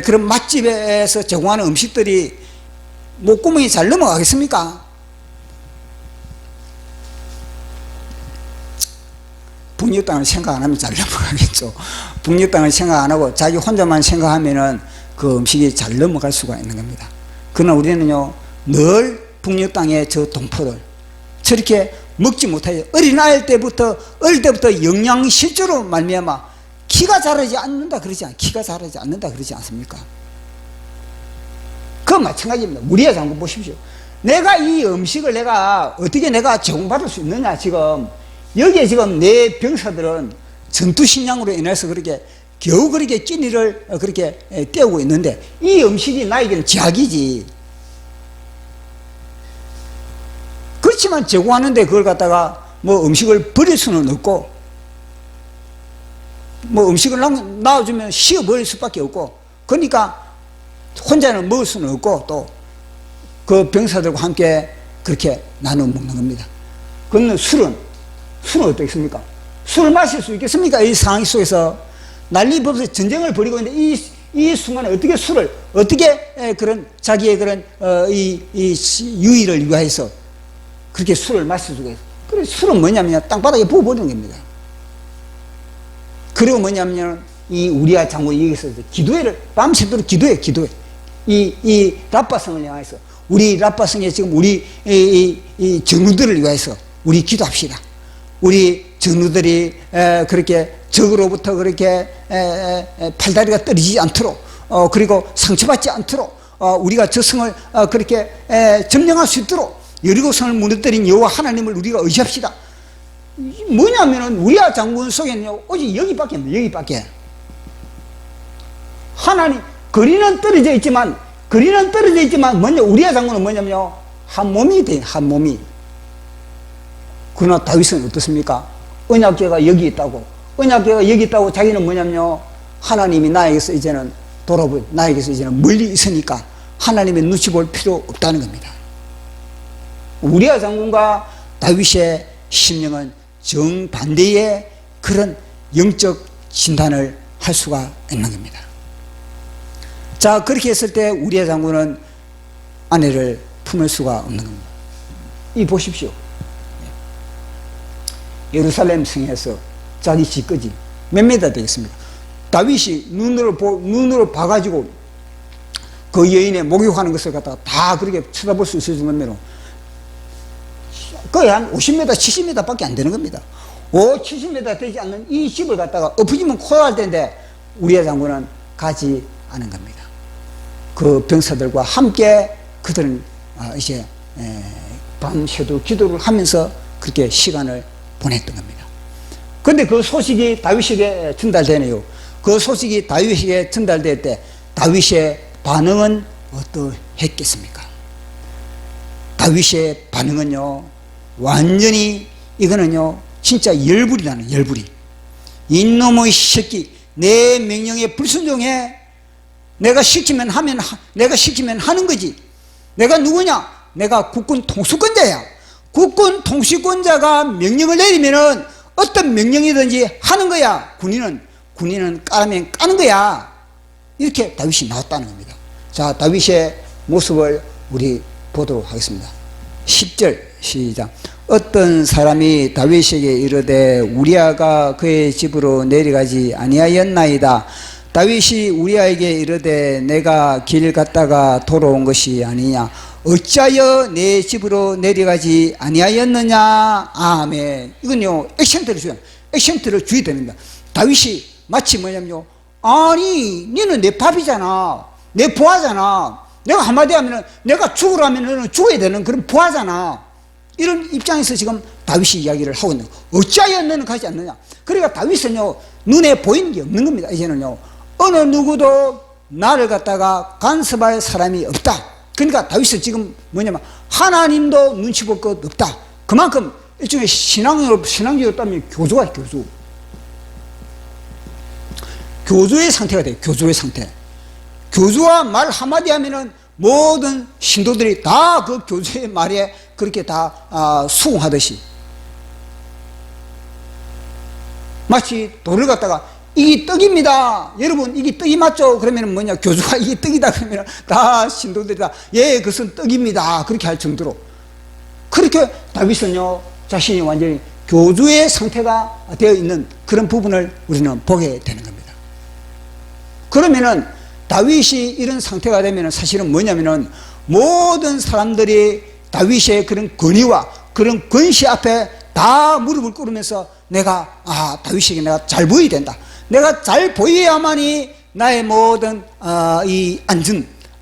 그런 맛집에서 제공하는 음식들이 목구멍이 잘 넘어가겠습니까? 북녘 땅을 생각 안 하면 잘 넘어가겠죠. 북녘 땅을 생각 안 하고 자기 혼자만 생각하면은 그 음식이 잘 넘어갈 수가 있는 겁니다. 그러나 우리는요, 늘 북녘 땅의 저 동포들, 저렇게 먹지 못하죠. 어릴 때부터 영양실조로 말미암아 키가 자라지 않는다 그러지 않습니까? 그건 마찬가지입니다. 우리아 장군 보십시오. 내가 이 음식을 내가 어떻게 제공받을 수 있느냐, 지금. 여기에 지금 내 병사들은 전투식량으로 인해서 그렇게 겨우 그렇게 끼니를 그렇게 때우고 있는데, 이 음식이 나에게는 제약이지. 그렇지만 제공하는데 그걸 갖다가 뭐 음식을 버릴 수는 없고, 뭐 음식을 놔주면 씌어버릴 수밖에 없고, 그러니까 혼자는 먹을 수는 없고, 또 그 병사들과 함께 그렇게 나눠 먹는 겁니다. 그러면 술은 어떻겠습니까? 술을 마실 수 있겠습니까? 이 상황 속에서 난리법에서 전쟁을 벌이고 있는데, 이 순간에 어떻게 그런 자기의 그런 유의를 위하여서 그렇게 술을 마실 수가 있어요. 그래, 술은 뭐냐면 땅바닥에 부어버리는 겁니다. 그리고 뭐냐면 이 우리아 장군이 여기서 밤새도록 기도해. 이 라빠성을 향해서, 우리 라빠성에 지금 우리 이 정우들을 위해서 우리 기도합시다. 우리 정우들이 그렇게 적으로부터 그렇게 팔다리가 떨어지지 않도록, 그리고 상처받지 않도록, 우리가 저 성을 그렇게 점령할 수 있도록 여리고성을 무너뜨린 여호와 하나님을 우리가 의지합시다. 뭐냐면은 우리아 장군 속에는요, 오직 여기밖에 없네. 여기밖에. 하나님, 거리는 떨어져 있지만 뭐냐, 우리아 장군은 뭐냐면요, 한 몸이 돼. 한 몸이. 그러나 다윗은 어떻습니까? 언약궤가 여기 있다고 자기는 뭐냐면요, 하나님이 나에게서 이제는 나에게서 이제는 멀리 있으니까 하나님의 눈치 볼 필요 없다는 겁니다. 우리아 장군과 다윗의 심령은 정반대의 그런 영적 진단을 할 수가 있는 겁니다. 자, 그렇게 했을 때 우리아 장군은 아내를 품을 수가 없는 겁니다. 이 보십시오. 예루살렘 성에서 자기 집까지 몇 미터 되겠습니까? 다윗이 눈으로 봐가지고 그 여인의 목욕하는 것을 갖다가 다 그렇게 쳐다볼 수 있을 정도면 거의 한 50m, 70m 밖에 안 되는 겁니다. 70m 되지 않는 이 집을 갖다가 엎어지면 코할 텐데 우리아 장군은 가지 않은 겁니다. 그 병사들과 함께 그들은 이제 밤새도 기도를 하면서 그렇게 시간을 보냈던 겁니다. 그런데 그 소식이 다윗에게 전달되네요. 그 소식이 다윗에게 전달될 때 다윗의 반응은 어떠했겠습니까? 다윗의 반응은요, 완전히 이거는요 진짜 열불이라는, 열불이. 이놈의 새끼, 내 명령에 불순종해. 내가 시키면 하는 거지. 내가 누구냐? 내가 국군 통수권자야. 국군 통수권자가 명령을 내리면은 어떤 명령이든지 하는 거야. 군인은 까면 까는 거야. 이렇게 다윗이 나왔다는 겁니다. 자, 다윗의 모습을 우리 보도록 하겠습니다. 10절 시작. 어떤 사람이 다윗에게 이르되 우리아가 그의 집으로 내려가지 아니하였나이다. 다윗이 우리아에게 이르되 내가 길 갔다가 돌아온 것이 아니냐. 어찌하여 내 집으로 내려가지 아니하였느냐. 아멘. 이건요 액센트를 줘야 됩니다. 다윗이 마치 뭐냐면요, 아니 너는 내 밥이잖아, 내 부하잖아. 내가 한마디 하면은 내가 죽으라면 너는 죽어야 되는 그런 부하잖아. 이런 입장에서 지금 다윗이 이야기를 하고 있는 거예요. 어찌하여 너는 가지 않느냐. 그러니까 다윗은요 눈에 보이는 게 없는 겁니다. 이제는요 어느 누구도 나를 갖다가 간섭할 사람이 없다. 그러니까 다윗은 지금 뭐냐면 하나님도 눈치 볼 것 없다. 그만큼 일종의 신앙적으로 따면 교조가 교조. 교조의 상태가 돼요. 교조의 상태. 교주와 말 한마디 하면은 모든 신도들이 다 그 교주의 말에 그렇게 다 수긍하듯이, 마치 돌을 갖다가 이게 떡입니다. 여러분 이게 떡이 맞죠? 그러면 뭐냐, 교주가 이게 떡이다 그러면 다 신도들이 다 예, 그것은 떡입니다. 그렇게 할 정도로. 그렇게 다윗은요 자신이 완전히 교주의 상태가 되어 있는 그런 부분을 우리는 보게 되는 겁니다. 그러면은 다윗이 이런 상태가 되면은 사실은 뭐냐면은 모든 사람들이 다윗의 그런 권위와 그런 권시 앞에 다 무릎을 꿇으면서 내가 다윗에게 내가 잘 보여야 된다. 내가 잘 보여야만이 나의 모든 이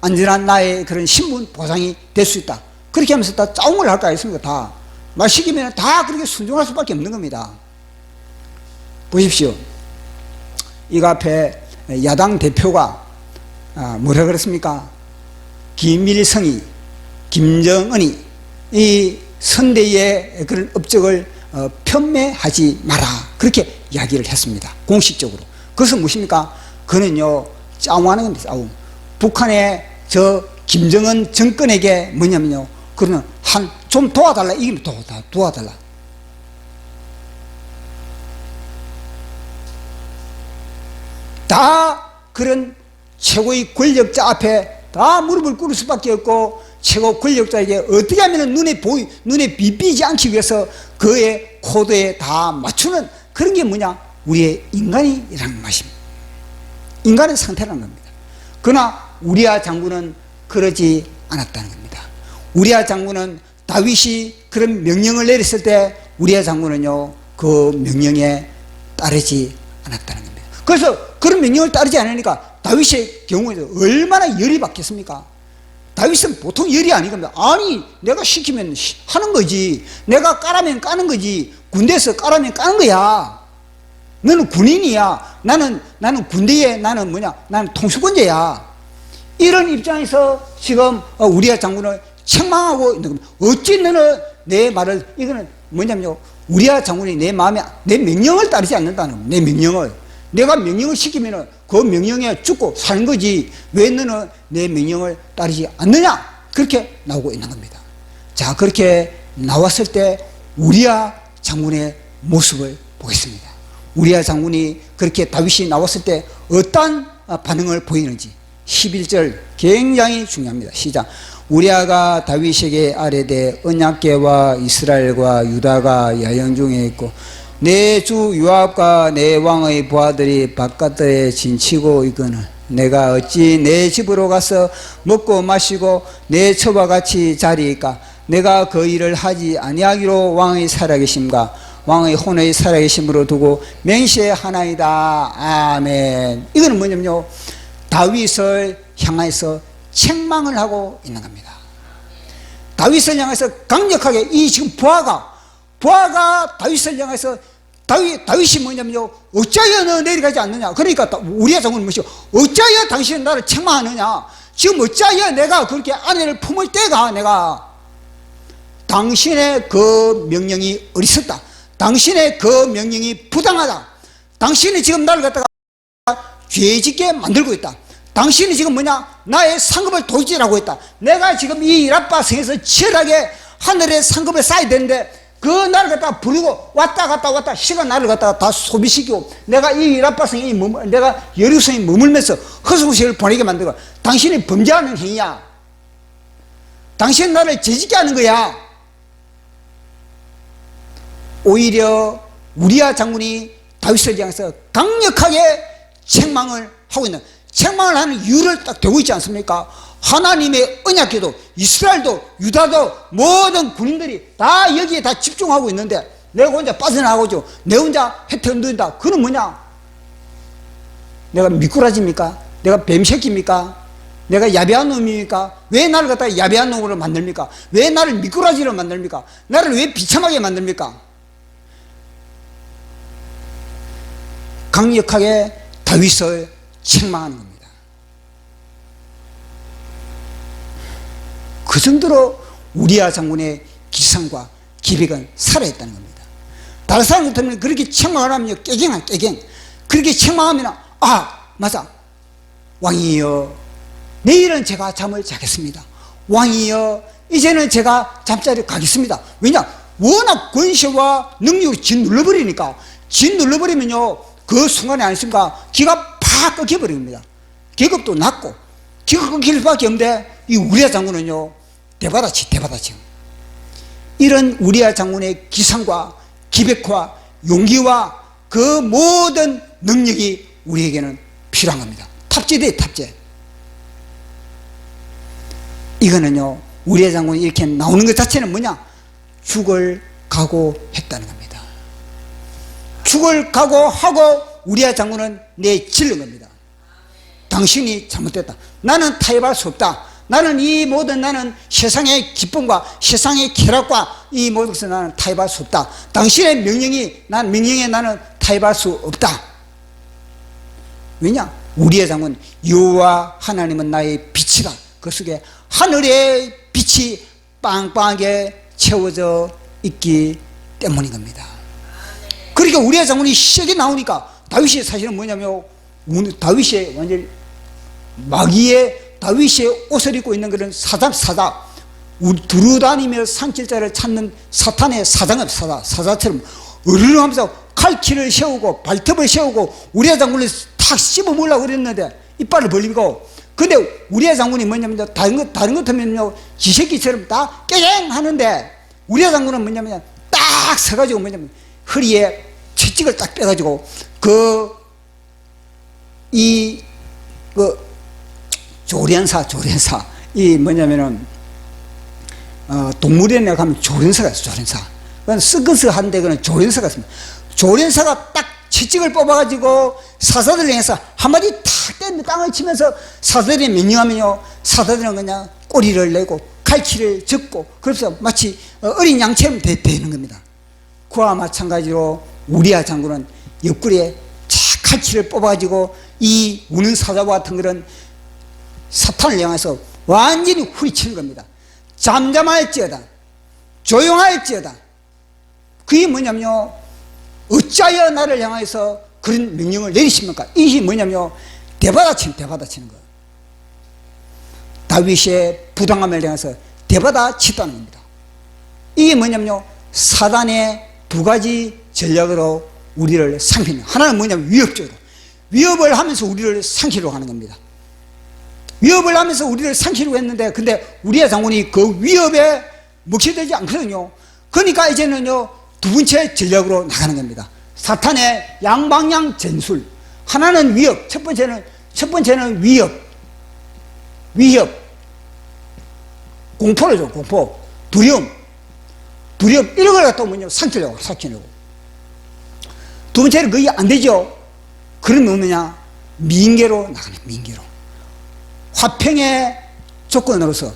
안전한 나의 그런 신분 보장이 될 수 있다. 그렇게 하면서 다 짜움을 할까 했습니까? 다 말 시키면 다 그렇게 순종할 수밖에 없는 겁니다. 보십시오. 이거 앞에 야당 대표가 뭐라 그랬습니까? 김일성이, 김정은이 이 선대의 그런 업적을 편매하지 마라. 그렇게 이야기를 했습니다. 공식적으로. 그것은 무엇입니까? 그는요, 짜움하는 겁니다. 짜움. 북한의 저 김정은 정권에게 뭐냐면요, 그는 좀 도와달라. 이게 도와달라. 다 그런 최고의 권력자 앞에 다 무릎을 꿇을 수밖에 없고, 최고 권력자에게 어떻게 하면 눈에 비비지 않기 위해서 그의 코드에 다 맞추는 그런 게 뭐냐? 우리의 인간이라는 것입니다. 인간의 상태라는 겁니다. 그러나 우리아 장군은 그러지 않았다는 겁니다. 우리아 장군은 다윗이 그런 명령을 내렸을 때 우리아 장군은요 그 명령에 따르지 않았다는 겁니다. 그래서 그런 명령을 따르지 않으니까 다윗의 경우에도 얼마나 열이 받겠습니까? 다윗은 보통 열이 아닌 겁니다. 아니 내가 시키면 하는 거지, 내가 까라면 까는 거지, 군대에서 까라면 까는 거야. 너는 군인이야. 나는 군대에 나는 통수권자야. 이런 입장에서 지금 우리아 장군을 책망하고 있는 겁니다. 어찌 너는 내 말을, 이거는 뭐냐면요, 우리아 장군이 내 마음에 내 명령을 따르지 않는다는 겁니다. 내 명령을, 내가 명령을 시키면은 그 명령에 죽고 사는 거지, 왜 너는 내 명령을 따르지 않느냐? 그렇게 나오고 있는 겁니다. 자, 그렇게 나왔을 때 우리아 장군의 모습을 보겠습니다. 우리아 장군이 그렇게 다윗이 나왔을 때 어떠한 반응을 보이는지 11절 굉장히 중요합니다. 시작. 우리아가 다윗에게 아뢰되 언약궤와 이스라엘과 유다가 야영 중에 있고 내 주 요압과 내 왕의 부하들이 바깥에 진치고 있거늘 내가 어찌 내 집으로 가서 먹고 마시고 내 처와 같이 자리이까 내가 그 일을 하지 아니하기로 왕의 살아계심과 왕의 혼의 살아계심으로 두고 맹세하나이다. 아멘. 이거는 뭐냐면요, 다윗을 향해서 책망을 하고 있는 겁니다. 다윗을 향해서 강력하게, 이 지금 부하가 다윗을 향해서 다윗이 뭐냐면요, 어찌하여 너 내려가지 않느냐. 그러니까 우리의 장군은 뭐죠? 어찌하여 당신은 나를 책망하느냐. 지금 어찌하여 내가 그렇게 아내를 품을 때가 내가 당신의 그 명령이 어리석다. 당신의 그 명령이 부당하다. 당신이 지금 나를 갖다가 죄짓게 만들고 있다. 당신이 지금 뭐냐? 나의 상급을 도지라고 했다. 내가 지금 이 라빠 성에서 치열하게 하늘의 상급을 쌓아야 되는데 그 나를 갖다가 부리고 왔다 갔다 시간 나를 갖다가 다 소비시키고 내가 이 라빠 성에 내가 여리고성에 머물면서 허송세를 보내게 만들고 당신이 범죄하는 행위야. 당신 나를 죄짓게 하는 거야. 오히려 우리아 장군이 다윗을 향해서 강력하게 책망을 하고 있는, 책망을 하는 이유를 딱 되고 있지 않습니까? 하나님의 언약궤도 이스라엘도 유다도 모든 군인들이 다 여기에 다 집중하고 있는데 내가 혼자 빠져나가고 내 혼자 혜택을 누린다. 그건 뭐냐? 내가 미꾸라지입니까? 내가 뱀새끼입니까? 내가 야비한 놈입니까? 왜 나를 갖다가 야비한 놈으로 만듭니까? 왜 나를 미꾸라지로 만듭니까? 나를 왜 비참하게 만듭니까? 강력하게 다윗을 책망하는 겁니다. 그 정도로 우리아 장군의 기상과 기백은 살아있다는 겁니다. 다른 사람 같으면 그렇게 책망을 하면 깨갱. 그렇게 책망하면 맞아, 왕이여 내일은 제가 잠을 자겠습니다. 왕이여 이제는 제가 잠자리에 가겠습니다. 왜냐? 워낙 권세와 능력이 짓눌러버리니까, 짓눌러버리면요 그 순간에 아니십니까? 기가 팍 끊겨버립니다. 계급도 낮고 기가 끊길 수밖에 없는데 이 우리아 장군은요 대바다치. 이런 우리아 장군의 기상과 기백과 용기와 그 모든 능력이 우리에게는 필요한 겁니다. 탑재돼. 이거는요 우리아 장군이 이렇게 나오는 것 자체는 뭐냐? 죽을 각오했다는 겁니다. 죽을 각오하고 우리아 장군은 내질른 겁니다. 당신이 잘못됐다. 나는 타협할 수 없다. 나는 세상의 기쁨과 세상의 쾌락과 이 모든 것을 나는 타협할 수 없다. 당신의 명령에 나는 타협할 수 없다. 왜냐? 우리의 장군 여호와 하나님은 나의 빛이다. 그 속에 하늘의 빛이 빵빵하게 채워져 있기 때문인 겁니다. 그러니까 우리의 장군이 세게 나오니까 다윗이 사실은 뭐냐면 다윗이 완전히 마귀의 다윗의 옷을 입고 있는 그런 사자 두루다니며 산길자를 찾는 사탄의 사자처럼 으르렁하면서 칼키를 세우고 발톱을 세우고 우리의 장군을 탁 씹어먹으려고 그랬는데 이빨을 벌리고, 근데 우리의 장군이 뭐냐면 다른 것 같으면요 지새끼처럼 다 깨갱 하는데 우리의 장군은 뭐냐면 딱 서가지고 뭐냐면 허리에 채찍을 딱 빼가지고 조련사 이 뭐냐면은 동물원에 가면 조련사가 있어. 그건 스그스한데 그는 조련사가 있습니다. 조련사가 딱 채찍을 뽑아가지고 사자들 향해서 한마디 탁 때리면 땅을 치면서 사자들이 명령하면요 사자들은 그냥 꼬리를 내고 갈퀴를 젓고 그래서 마치 어린 양처럼 되는 겁니다. 그와 마찬가지로 우리아 장군은 옆구리에 착 칼치를 뽑아가지고 이 우는 사자와 같은 그런 사탄을 향해서 완전히 후리치는 겁니다. 잠잠할지어다, 조용할지어다. 그게 뭐냐면요 어찌하여 나를 향해서 그런 명령을 내리십니까? 이게 뭐냐면요 대받아치는 거예요. 다윗의 부당함을 향해서 대받아치다는 겁니다. 이게 뭐냐면요 사단의 두 가지 전략으로 우리를 상기하는, 하나는 뭐냐면 위협적으로 위협을 하면서 우리를 상기로 하는 겁니다. 위협을 하면서 우리를 상키려고 했는데, 근데 우리의 장군이 그 위협에 먹히되지 않거든요. 그러니까 이제는요, 두 번째 전략으로 나가는 겁니다. 사탄의 양방향 전술. 하나는 위협, 첫 번째는 위협, 공포를 줘, 공포, 두려움, 이런 걸 갖다 뭐냐, 삼키려고. 두 번째는 그게 안 되죠. 그러면 뭐냐, 민계로 나가는, 민계로. 화평의 조건으로서,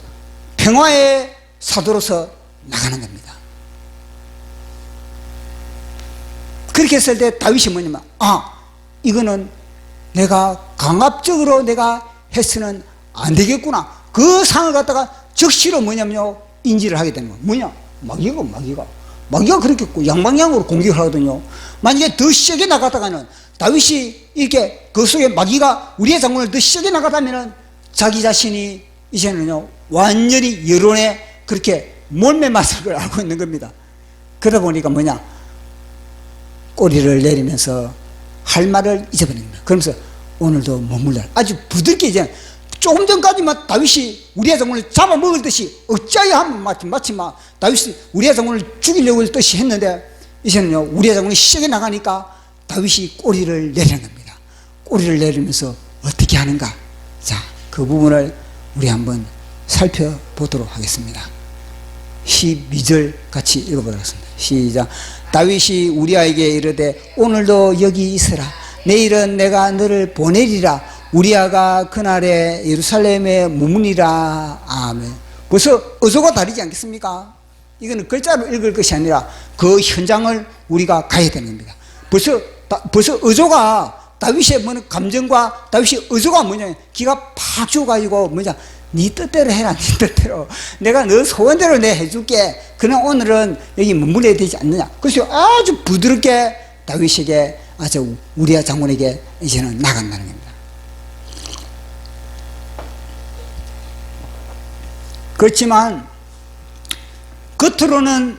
평화의 사도로서 나가는 겁니다. 그렇게 했을 때 다윗이 뭐냐면, 이거는 내가 강압적으로 내가 해서는 안 되겠구나. 그 상을 갖다가 적시로 뭐냐면요, 인지를 하게 되는 거예요. 뭐냐? 마귀가 그렇게 양방향으로 공격을 하거든요. 만약에 더 세게 나갔다가는, 다윗이 이렇게 그 속에 마귀가 우리의 장군을 더 세게 나갔다면은 자기 자신이 이제는요, 완전히 여론에 그렇게 몰매 맞을 걸 알고 있는 겁니다. 그러다 보니까 뭐냐, 꼬리를 내리면서 할 말을 잊어버린 겁니다. 그러면서 오늘도 머물러 아주 부드럽게, 이제 조금 전까지만 다윗이 우리의 장군을 잡아먹을 듯이 어찌하여 하면 마치 다윗이 우리의 장군을 죽이려고 할 듯이 했는데, 이제는요, 우리의 장군이 세게 나가니까 다윗이 꼬리를 내리는 겁니다. 꼬리를 내리면서 어떻게 하는가? 자, 그 부분을 우리 한번 살펴보도록 하겠습니다. 12절 같이 읽어보겠습니다. 시작. 다윗이 우리아에게 이르되 오늘도 여기 있으라. 내일은 내가 너를 보내리라. 우리아가 그날에 예루살렘에 머무니라. 아멘. 벌써 어조가 다르지 않겠습니까? 이거는 글자로 읽을 것이 아니라 그 현장을 우리가 가야 되는 겁니다. 벌써 어조가, 다윗의 뭐는 감정과 다윗의 어조가 뭐냐, 기가 팍 죽어가지고 뭐냐, 네 뜻대로 해라, 네 뜻대로. 내가 너 소원대로 내 해줄게. 그러나 오늘은 여기 머물러야 되지 않느냐. 그래서 아주 부드럽게 다윗에게, 아주 우리아 장군에게 이제는 나간다는 겁니다. 그렇지만 겉으로는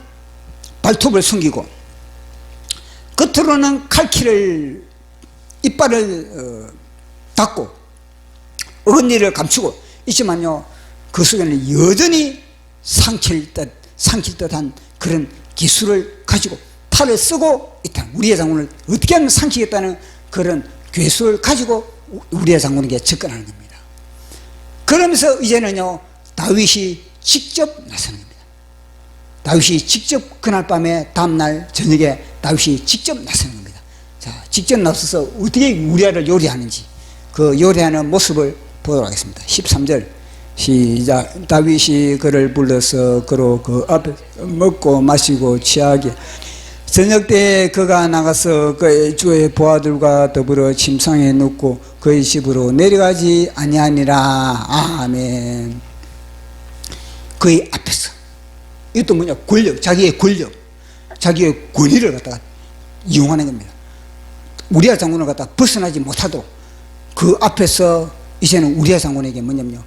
발톱을 숨기고 겉으로는 칼키를, 이빨을 닫고 어금니를 감추고 있지만요, 그 속에는 여전히 삼킬 듯한 그런 기술을 가지고 탈을 쓰고 있다. 우리의 장군을 어떻게 하면 삼키겠다는 그런 괴수를 가지고 우리의 장군에게 접근하는 겁니다. 그러면서 이제는요, 다윗이 직접 나서는 겁니다. 다윗이 직접 그날 밤에 다음날 저녁에 다윗이 직접 나서는 겁니다. 자, 직접 나서서 어떻게 우리아를 요리하는지 그 요리하는 모습을 보도록 하겠습니다. 13절 시작. 다윗이 그를 불러서 그로 그 앞에 먹고 마시고 취하게, 저녁 때에 그가 나가서 그의 주의 보아들과 더불어 침상에 눕고 그의 집으로 내려가지 아니하니라. 아멘. 그의 앞에서, 이것도 뭐냐, 권력, 자기의 권위를 갖다가 이용하는 겁니다. 우리아 장군을 갖다가 벗어나지 못하도록 그 앞에서 이제는 우리아 장군에게 뭐냐면요,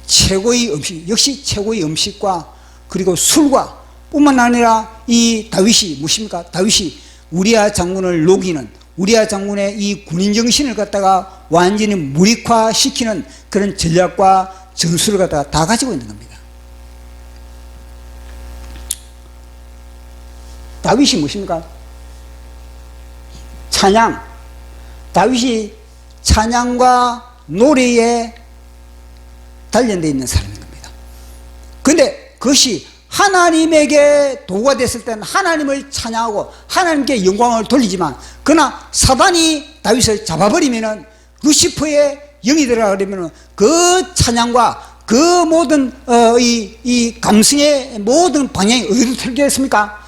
최고의 음식, 역시 최고의 음식과 그리고 술과 뿐만 아니라 이 다윗이 무엇입니까? 다윗이 우리아 장군을 녹이는, 우리아 장군의 이 군인 정신을 갖다가 완전히 무력화시키는 그런 전략과 전술을 갖다가 다 가지고 있는 겁니다. 다윗이 무엇입니까? 찬양. 다윗이 찬양과 노래에 단련되어 있는 사람인 겁니다. 그런데 그것이 하나님에게 도구가 됐을 때는 하나님을 찬양하고 하나님께 영광을 돌리지만, 그러나 사단이 다윗을 잡아버리면은, 루시퍼의 영이 들어가려면은 그 찬양과 그 모든 이 감성의 모든 방향이 어디로 틀겠습니까?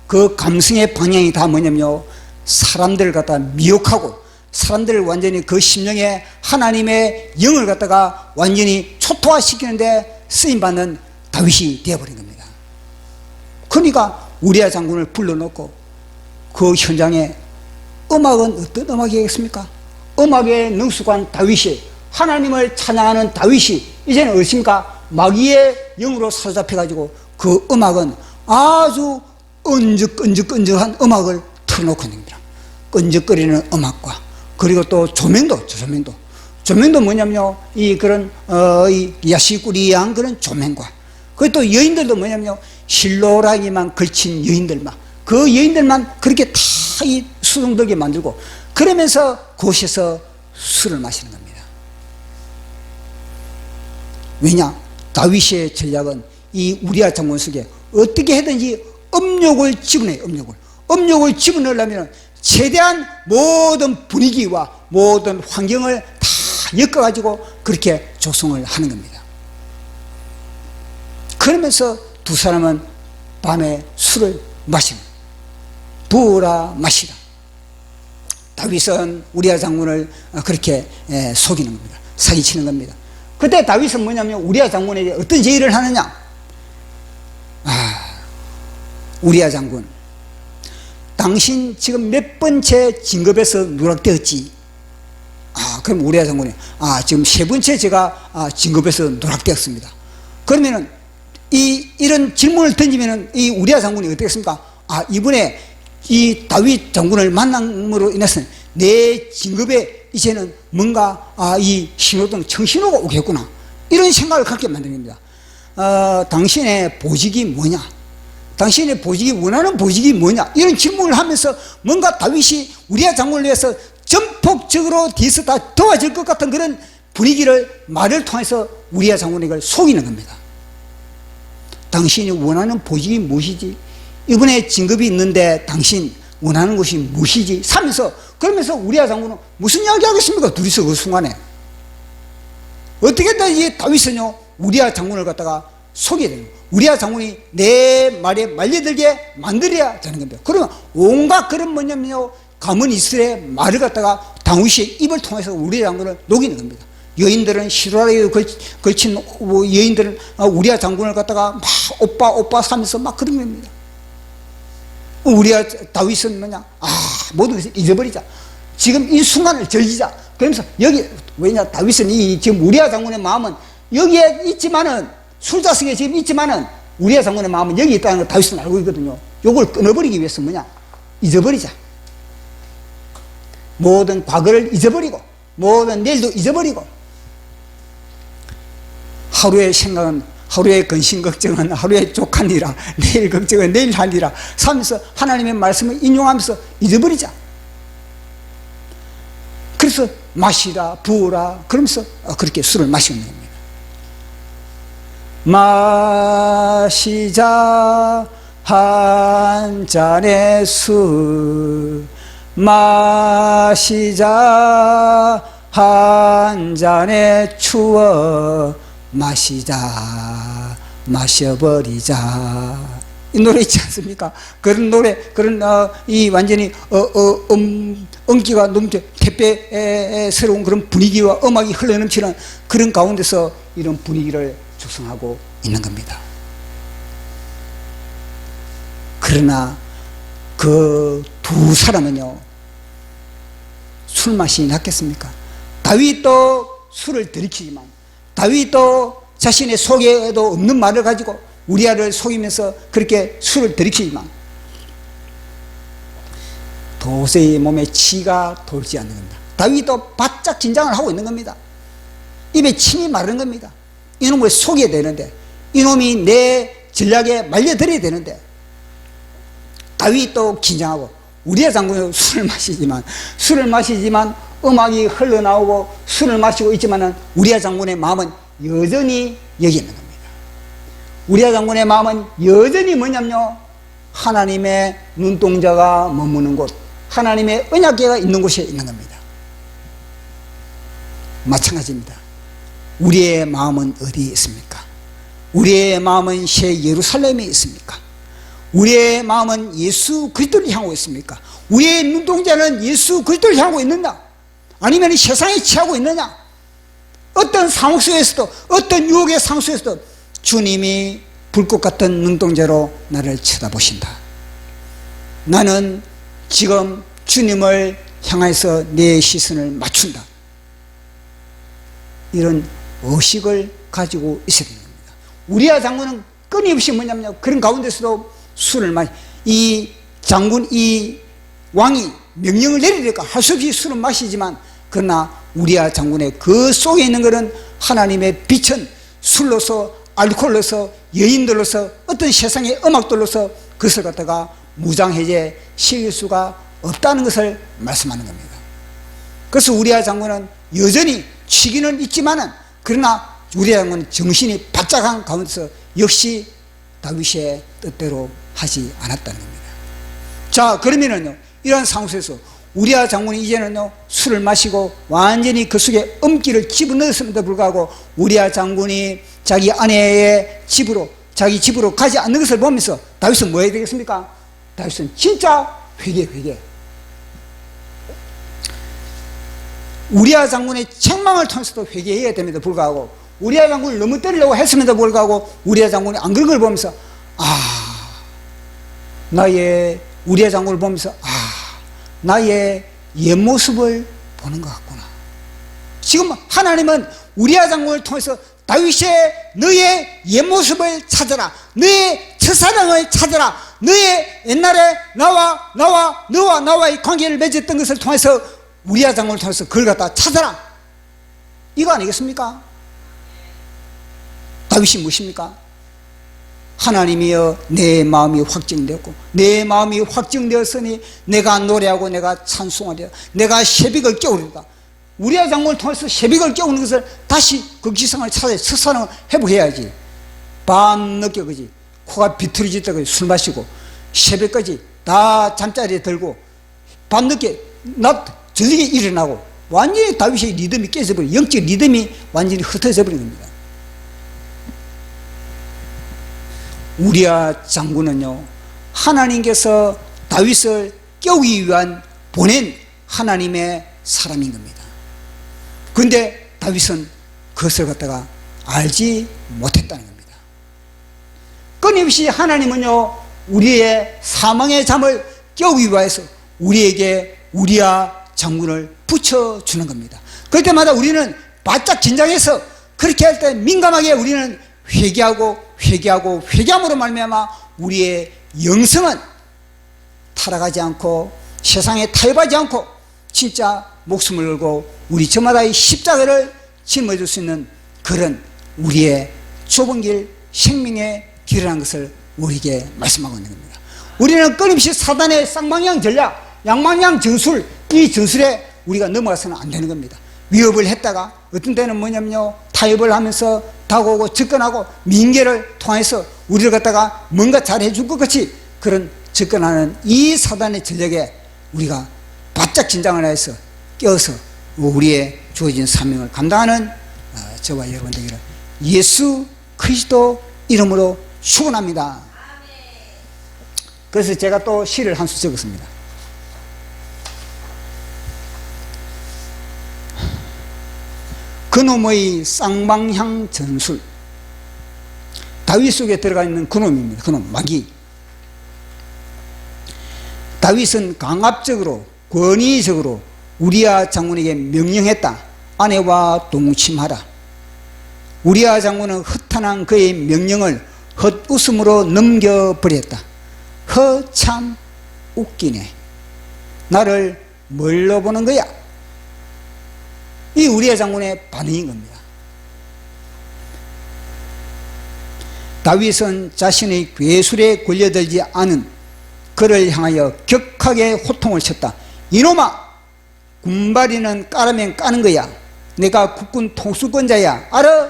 그 감성의 방향이 다 뭐냐면요, 사람들을 갖다 미혹하고 사람들을 완전히 그 심령에 하나님의 영을 갖다가 완전히 초토화시키는데 쓰임받는 다윗이 되어버린 겁니다. 그러니까 우리아 장군을 불러놓고 그 현장에 음악은 어떤 음악이겠습니까? 음악에 능숙한 다윗이, 하나님을 찬양하는 다윗이 이제는 어떻습니까? 마귀의 영으로 사로잡혀가지고 그 음악은 아주 끈적끈적한 음악을 틀어놓고 있는 겁니다. 끈적거리는 음악과, 그리고 또 조명도 조명도 뭐냐면요, 이 그런 이 야시꾸리한 그런 조명과, 그것도 여인들도 뭐냐면요, 실로라기만 걸친 여인들만, 그 여인들만 그렇게 다 이 수종들게 만들고, 그러면서 그곳에서 술을 마시는 겁니다. 왜냐? 다윗의 전략은 이 우리아 장군 속에 어떻게 해든지 음욕을 집어내요. 음욕을 집어넣으려면 최대한 모든 분위기와 모든 환경을 다 엮어가지고 그렇게 조성을 하는 겁니다. 그러면서 두 사람은 밤에 술을 마시는, 부으라 마시라. 다윗은 우리아 장군을 그렇게 속이는 겁니다. 사기치는 겁니다. 그때 다윗은 뭐냐면 우리아 장군에게 어떤 제의를 하느냐? 우리아 장군, 당신 지금 몇 번째 진급에서 누락되었지? 그럼 우리아 장군이 지금 세 번째 제가 진급에서 누락되었습니다. 그러면은 이런 질문을 던지면은 이 우리아 장군이 어떻겠습니까? 이번에 이 다윗 장군을 만남으로 인해서 내 진급에 이제는 뭔가 이 신호등 청신호가 오겠구나, 이런 생각을 갖게 만든 겁니다. 당신의 보직이 뭐냐? 당신의 보직이, 원하는 보직이 뭐냐? 이런 질문을 하면서 뭔가 다윗이 우리아 장군을 위해서 전폭적으로 뒤에서 다 도와줄 것 같은 그런 분위기를 말을 통해서 우리아 장군에게 속이는 겁니다. 당신이 원하는 보직이 무엇이지? 이번에 진급이 있는데 당신 원하는 것이 무엇이지? 하면서, 그러면서 우리아 장군은 무슨 이야기 하겠습니까? 둘이서 그 순간에 어떻게든 이 다윗은요 우리아 장군을 갖다가 속여야 되는 거예요. 우리아 장군이 내 말에 말려들게 만들어야 되는 겁니다. 그러면 온갖 그런 뭐냐면요, 가문 이스라엘의 말을 갖다가 다윗의 입을 통해서 우리아 장군을 녹이는 겁니다. 여인들은 시루라기에 걸친 여인들은 우리아 장군을 갖다가 막 오빠 하면서 막 그런 겁니다. 우리아 다윗은 뭐냐? 모든 것을 잊어버리자. 지금 이 순간을 즐기자. 그러면서 여기, 왜냐? 다윗은 지금 우리아 장군의 마음은 여기에 있지만은, 술자석에 지금 있지만은 우리아 장군의 마음은 여기 있다는 걸 다윗은 알고 있거든요. 요걸 끊어버리기 위해서 뭐냐? 잊어버리자. 모든 과거를 잊어버리고 모든 내일도 잊어버리고, 하루의 생각은, 하루의 근심 걱정은 하루에 족하니라, 내일 걱정은 내일 하니라 하면서 하나님의 말씀을 인용하면서 잊어버리자. 그래서 마시라, 부으라, 그러면서 그렇게 술을 마시는 겁니다. 마시자 한 잔의 술, 마시자 한 잔의 추억, 마시자 마셔버리자. 이 노래 있지 않습니까? 그런 노래, 그런 이 완전히 음기가 넘쳐 택배스러운 그런 분위기와 음악이 흘러넘치는 그런 가운데서 이런 분위기를 조성하고 있는 겁니다. 그러나 그 두 사람은요 술 맛이 났겠습니까? 다윗도 술을 들이키지만, 다윗도 자신의 속에도 없는 말을 가지고 우리아를 속이면서 그렇게 술을 들이키지만 도저히 몸에 치가 돌지 않는 겁니다. 다윗도 바짝 긴장을 하고 있는 겁니다. 입에 침이 마르는 겁니다. 이놈을 속여야 되는데, 이놈이 내 전략에 말려들어야 되는데, 다윗도 긴장하고 우리아 장군은 술을 마시지만 음악이 흘러나오고 술을 마시고 있지만은 우리아 장군의 마음은 여전히 여기 있는 겁니다. 우리아 장군의 마음은 여전히 뭐냐면요, 하나님의 눈동자가 머무는 곳, 하나님의 언약궤가 있는 곳에 있는 겁니다. 마찬가지입니다. 우리의 마음은 어디에 있습니까? 우리의 마음은 새 예루살렘에 있습니까? 우리의 마음은 예수 그리스도를 향하고 있습니까? 우리의 눈동자는 예수 그리스도를 향하고 있느냐? 아니면 세상에 취하고 있느냐? 어떤 상황 속에서도, 어떤 유혹의 상황 속에서도 주님이 불꽃 같은 눈동자로 나를 쳐다보신다. 나는 지금 주님을 향해서 내 시선을 맞춘다. 이런 의식을 가지고 있어야 됩니다. 우리아 장군은 끊임없이 뭐냐면요, 그런 가운데서도 술을 이 장군, 이 왕이 명령을 내리니까 할 수 없이 술을 마시지만, 그러나 우리아 장군의 그 속에 있는 것은 하나님의 빛은 술로서, 알코올로서, 여인들로서, 어떤 세상의 음악들로서 그것을 갖다가 무장해제 시킬 수가 없다는 것을 말씀하는 겁니다. 그래서 우리아 장군은 여전히 치기는 있지만은, 그러나 우리아 장군은 정신이 바짝한 가운데서 역시 다윗의 뜻대로 하지 않았다는 겁니다. 자, 그러면은요, 이러한 상황 속에서 우리아 장군이 이제는요, 술을 마시고 완전히 그 속에 음기를 집어넣었음에도 불구하고 우리아 장군이 자기 아내의 집으로, 자기 집으로 가지 않는 것을 보면서 다윗은 뭐 해야 되겠습니까? 다윗은 진짜 회개. 우리아 장군의 책망을 통해서도 회개해야 됩니다. 불구하고 우리아 장군을 너무 때리려고 했음에도 불구하고 우리아 장군이 안 그런 걸 보면서 우리아 장군을 보면서 나의 옛 모습을 보는 것 같구나. 지금 하나님은 우리아 장군을 통해서 다윗의 너의 옛 모습을 찾아라, 너의 첫사랑을 찾아라, 너의 옛날에 너와 나와의 관계를 맺었던 것을 통해서 우리아 장군을 통해서 그걸 갖다 찾아라, 이거 아니겠습니까? 다윗이 무엇입니까? 하나님이여 내 마음이 확정되었고, 내 마음이 확정되었으니 내가 노래하고 내가 찬송하리라, 내가 새벽을 깨우리다. 우리아 장군을 통해서 새벽을 깨우는 것을 다시 그 기상을 찾아야 첫사랑을 회복해야지. 밤늦게 그지 코가 비틀어지다가 술 마시고 새벽까지 다 잠자리에 들고 밤늦게 낮 저녁에 일어나고 완전히 다윗의 리듬이 깨져버린, 영적 리듬이 완전히 흩어져 버린 겁니다. 우리아 장군은요, 하나님께서 다윗을 깨우기 위한 보낸 하나님의 사람인 겁니다. 그런데 다윗은 그것을 갖다가 알지 못했다는 겁니다. 끊임없이 하나님은요, 우리의 사망의 잠을 깨우기 위해서 우리에게 우리아 장군을 붙여주는 겁니다. 그럴 때마다 우리는 바짝 긴장해서 그렇게 할 때 민감하게 우리는 회개함으로 말미암아 우리의 영성은 타락하지 않고 세상에 타협하지 않고 진짜 목숨을 걸고 우리 저마다의 십자가를 짊어질 수 있는 그런 우리의 좁은 길, 생명의 길이라는 것을 우리에게 말씀하고 있는 겁니다. 우리는 끊임없이 사단의 쌍방향 전략, 양방향 전술, 이 전술에 우리가 넘어가서는 안 되는 겁니다. 위협을 했다가 어떤 때는 뭐냐면요, 타협을 하면서 다가오고 접근하고 민계를 통해서 우리를 갖다가 뭔가 잘해줄 것 같이 그런 접근하는 이 사단의 전략에 우리가 바짝 긴장을 해서 깨어서 우리의 주어진 사명을 감당하는 저와 여러분 되기를 예수 그리스도 이름으로 축원합니다. 그래서 제가 또 시를 한 수 적었습니다. 그놈의 쌍방향 전술, 다윗 속에 들어가 있는 그놈입니다. 그놈 마귀. 다윗은 강압적으로 권위적으로 우리아 장군에게 명령했다. 아내와 동침하라. 우리아 장군은 허탄한 그의 명령을 헛웃음으로 넘겨버렸다. 참 웃기네. 나를 뭘로 보는 거야? 이 우리아 장군의 반응인 겁니다. 다윗은 자신의 괴술에 걸려들지 않은 그를 향하여 격하게 호통을 쳤다. 이놈아, 군바리는 까라면 까는 거야. 내가 국군 통수권자야, 알아?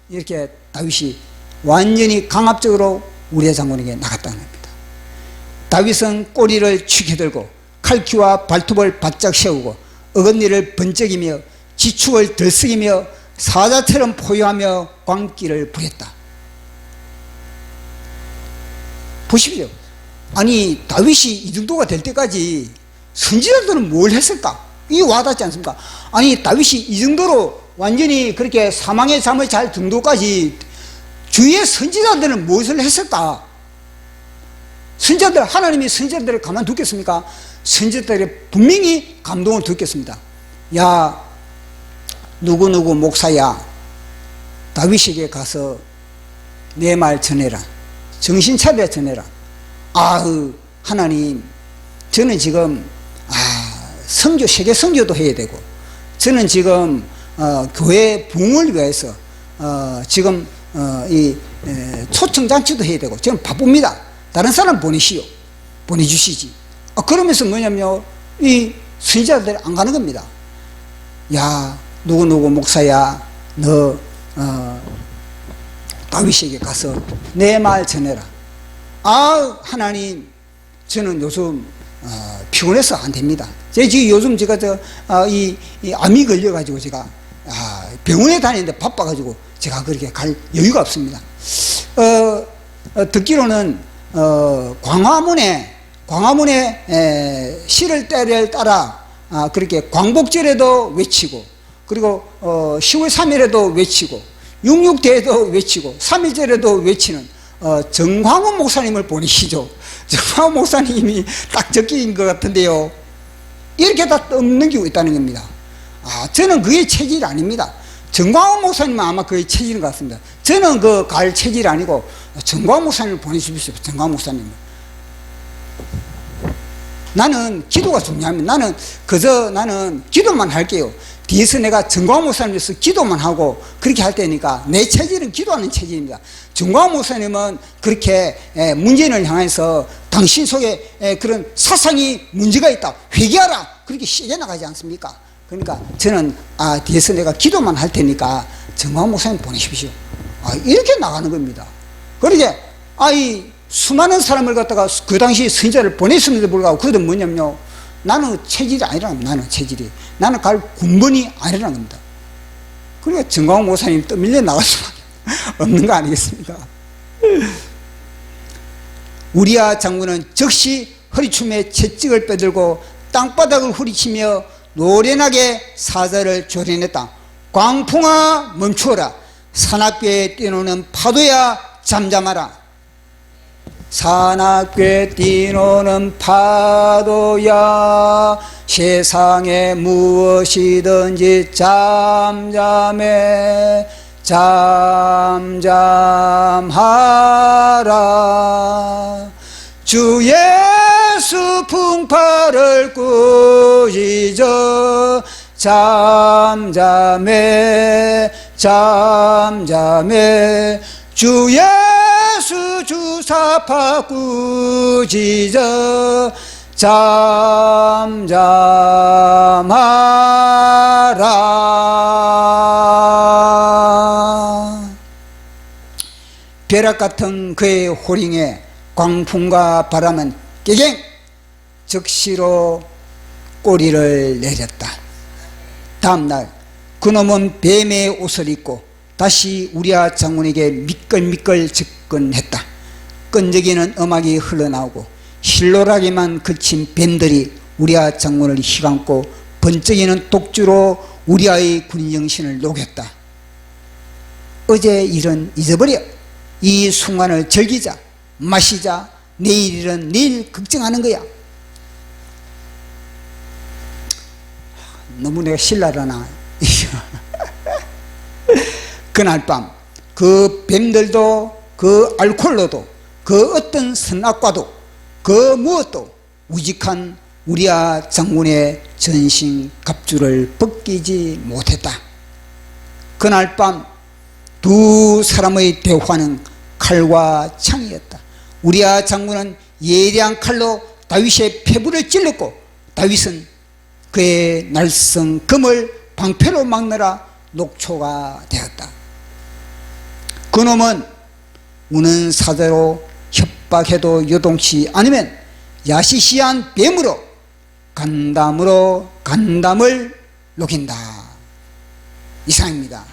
이렇게 다윗이 완전히 강압적으로 우리아 장군에게 나갔다는 겁니다. 다윗은 꼬리를 축여들고 칼퀴와 발톱을 바짝 세우고 어금니를 번쩍이며 지축을 들썩이며 사자처럼 포효하며 광기를 부렸다. 보십시오. 아니 다윗이 이 정도가 될 때까지 선지자들은 뭘 했을까? 이게 와닿지 않습니까? 아니 다윗이 이 정도로 완전히 그렇게 사망의 잠을 잘 정도까지 주위의 선지자들은 무엇을 했을까? 선지자들, 하나님이 선지자들을 가만두겠습니까? 선지자들이 분명히 감동을 듣겠습니다. 야, 누구누구 목사야, 다윗에게 가서 내 말 전해라. 정신 차려 전해라. 하나님, 저는 지금 성교, 세계 성교도 해야 되고 저는 지금 교회 부흥을 위해서 지금 초청장치도 해야 되고 저는 바쁩니다. 다른 사람 보내주시지. 그러면서 뭐냐면 이 선지자들 안 가는 겁니다. 야, 누구누구 목사야, 너 다윗에게 가서 내 말 전해라. 하나님, 저는 요즘 피곤해서 안 됩니다. 지금 요즘 제가 이 암이 걸려가지고 제가 병원에 다니는데 바빠가지고 제가 그렇게 갈 여유가 없습니다. 듣기로는 광화문에 실을 때를 따라 그렇게 광복절에도 외치고, 그리고 10월 3일에도 외치고, 66대에도 외치고, 3.1절에도 외치는 정광훈 목사님을 보내시죠. 정광훈 목사님이 딱 적기인 것 같은데요. 이렇게 다 넘기고 있다는 겁니다. 저는 그게 체질이 아닙니다. 정광훈 목사님은 아마 그게 체질인 것 같습니다. 저는 그 갈 체질이 아니고 정광훈 목사님을 보내주십시오. 정광훈 목사님을. 나는 기도가 중요합니다. 나는 기도만 할게요. 뒤에서 내가 정광훈 목사님에서 기도만 하고 그렇게 할 테니까 내 체질은 기도하는 체질입니다. 정광훈 목사님은 그렇게 문재인을 향해서 당신 속에 그런 사상이 문제가 있다, 회개하라, 그렇게 시게 나가지 않습니까? 그러니까 저는 뒤에서 내가 기도만 할 테니까 정광훈 목사님 보내십시오. 이렇게 나가는 겁니다. 그러게 이 수많은 사람을 갖다가 그 당시 선지자를 보냈음에도 불구하고 그래도 뭐냐면요, 나는 체질이 아니라는 겁니다. 나는 갈 군번이 아니라는 겁니다. 그러니까 정광훈 목사님 떠밀려 나갈 수밖에 없는 거 아니겠습니까? 우리야 장군은 즉시 허리춤에 채찍을 빼들고 땅바닥을 후리치며 노련하게 사자를 조련했다. 광풍아 멈추어라. 산악궤에 뛰노는 파도야 잠잠하라. 산악궤 뛰노는 파도야 세상에 무엇이든지 잠잠하라. 주 예수 풍파를 꾸짖어 잠잠해 주 예수 주사파 꾸짖어 잠잠하라. 벼락 같은 그의 호링에 광풍과 바람은 깨갱 즉시로 꼬리를 내렸다. 다음날 그놈은 뱀의 옷을 입고 다시 우리아 장군에게 미끌미끌 접근했다. 끈적이는 음악이 흘러나오고 실로라기만 그친 뱀들이 우리아 장군을 휘감고 번쩍이는 독주로 우리아의 군정신을 녹였다. 어제 일은 잊어버려. 이 순간을 즐기자, 마시자. 내일 일은 내일 걱정하는 거야. 너무 내가 신랄하나. 그날 밤 그 뱀들도 그 알코올로도 그 어떤 선악과도 그 무엇도 우직한 우리아 장군의 전신 갑주를 벗기지 못했다. 그날 밤 두 사람의 대화는 칼과 창이었다. 우리아 장군은 예리한 칼로 다윗의 폐부를 찔렀고 다윗은 그의 날성 금을 방패로 막느라 녹초가 되었다. 그놈은 우는 사자로 협박해도 요동치 않으면 야시시한 뱀으로 간담을 녹인다. 이상입니다.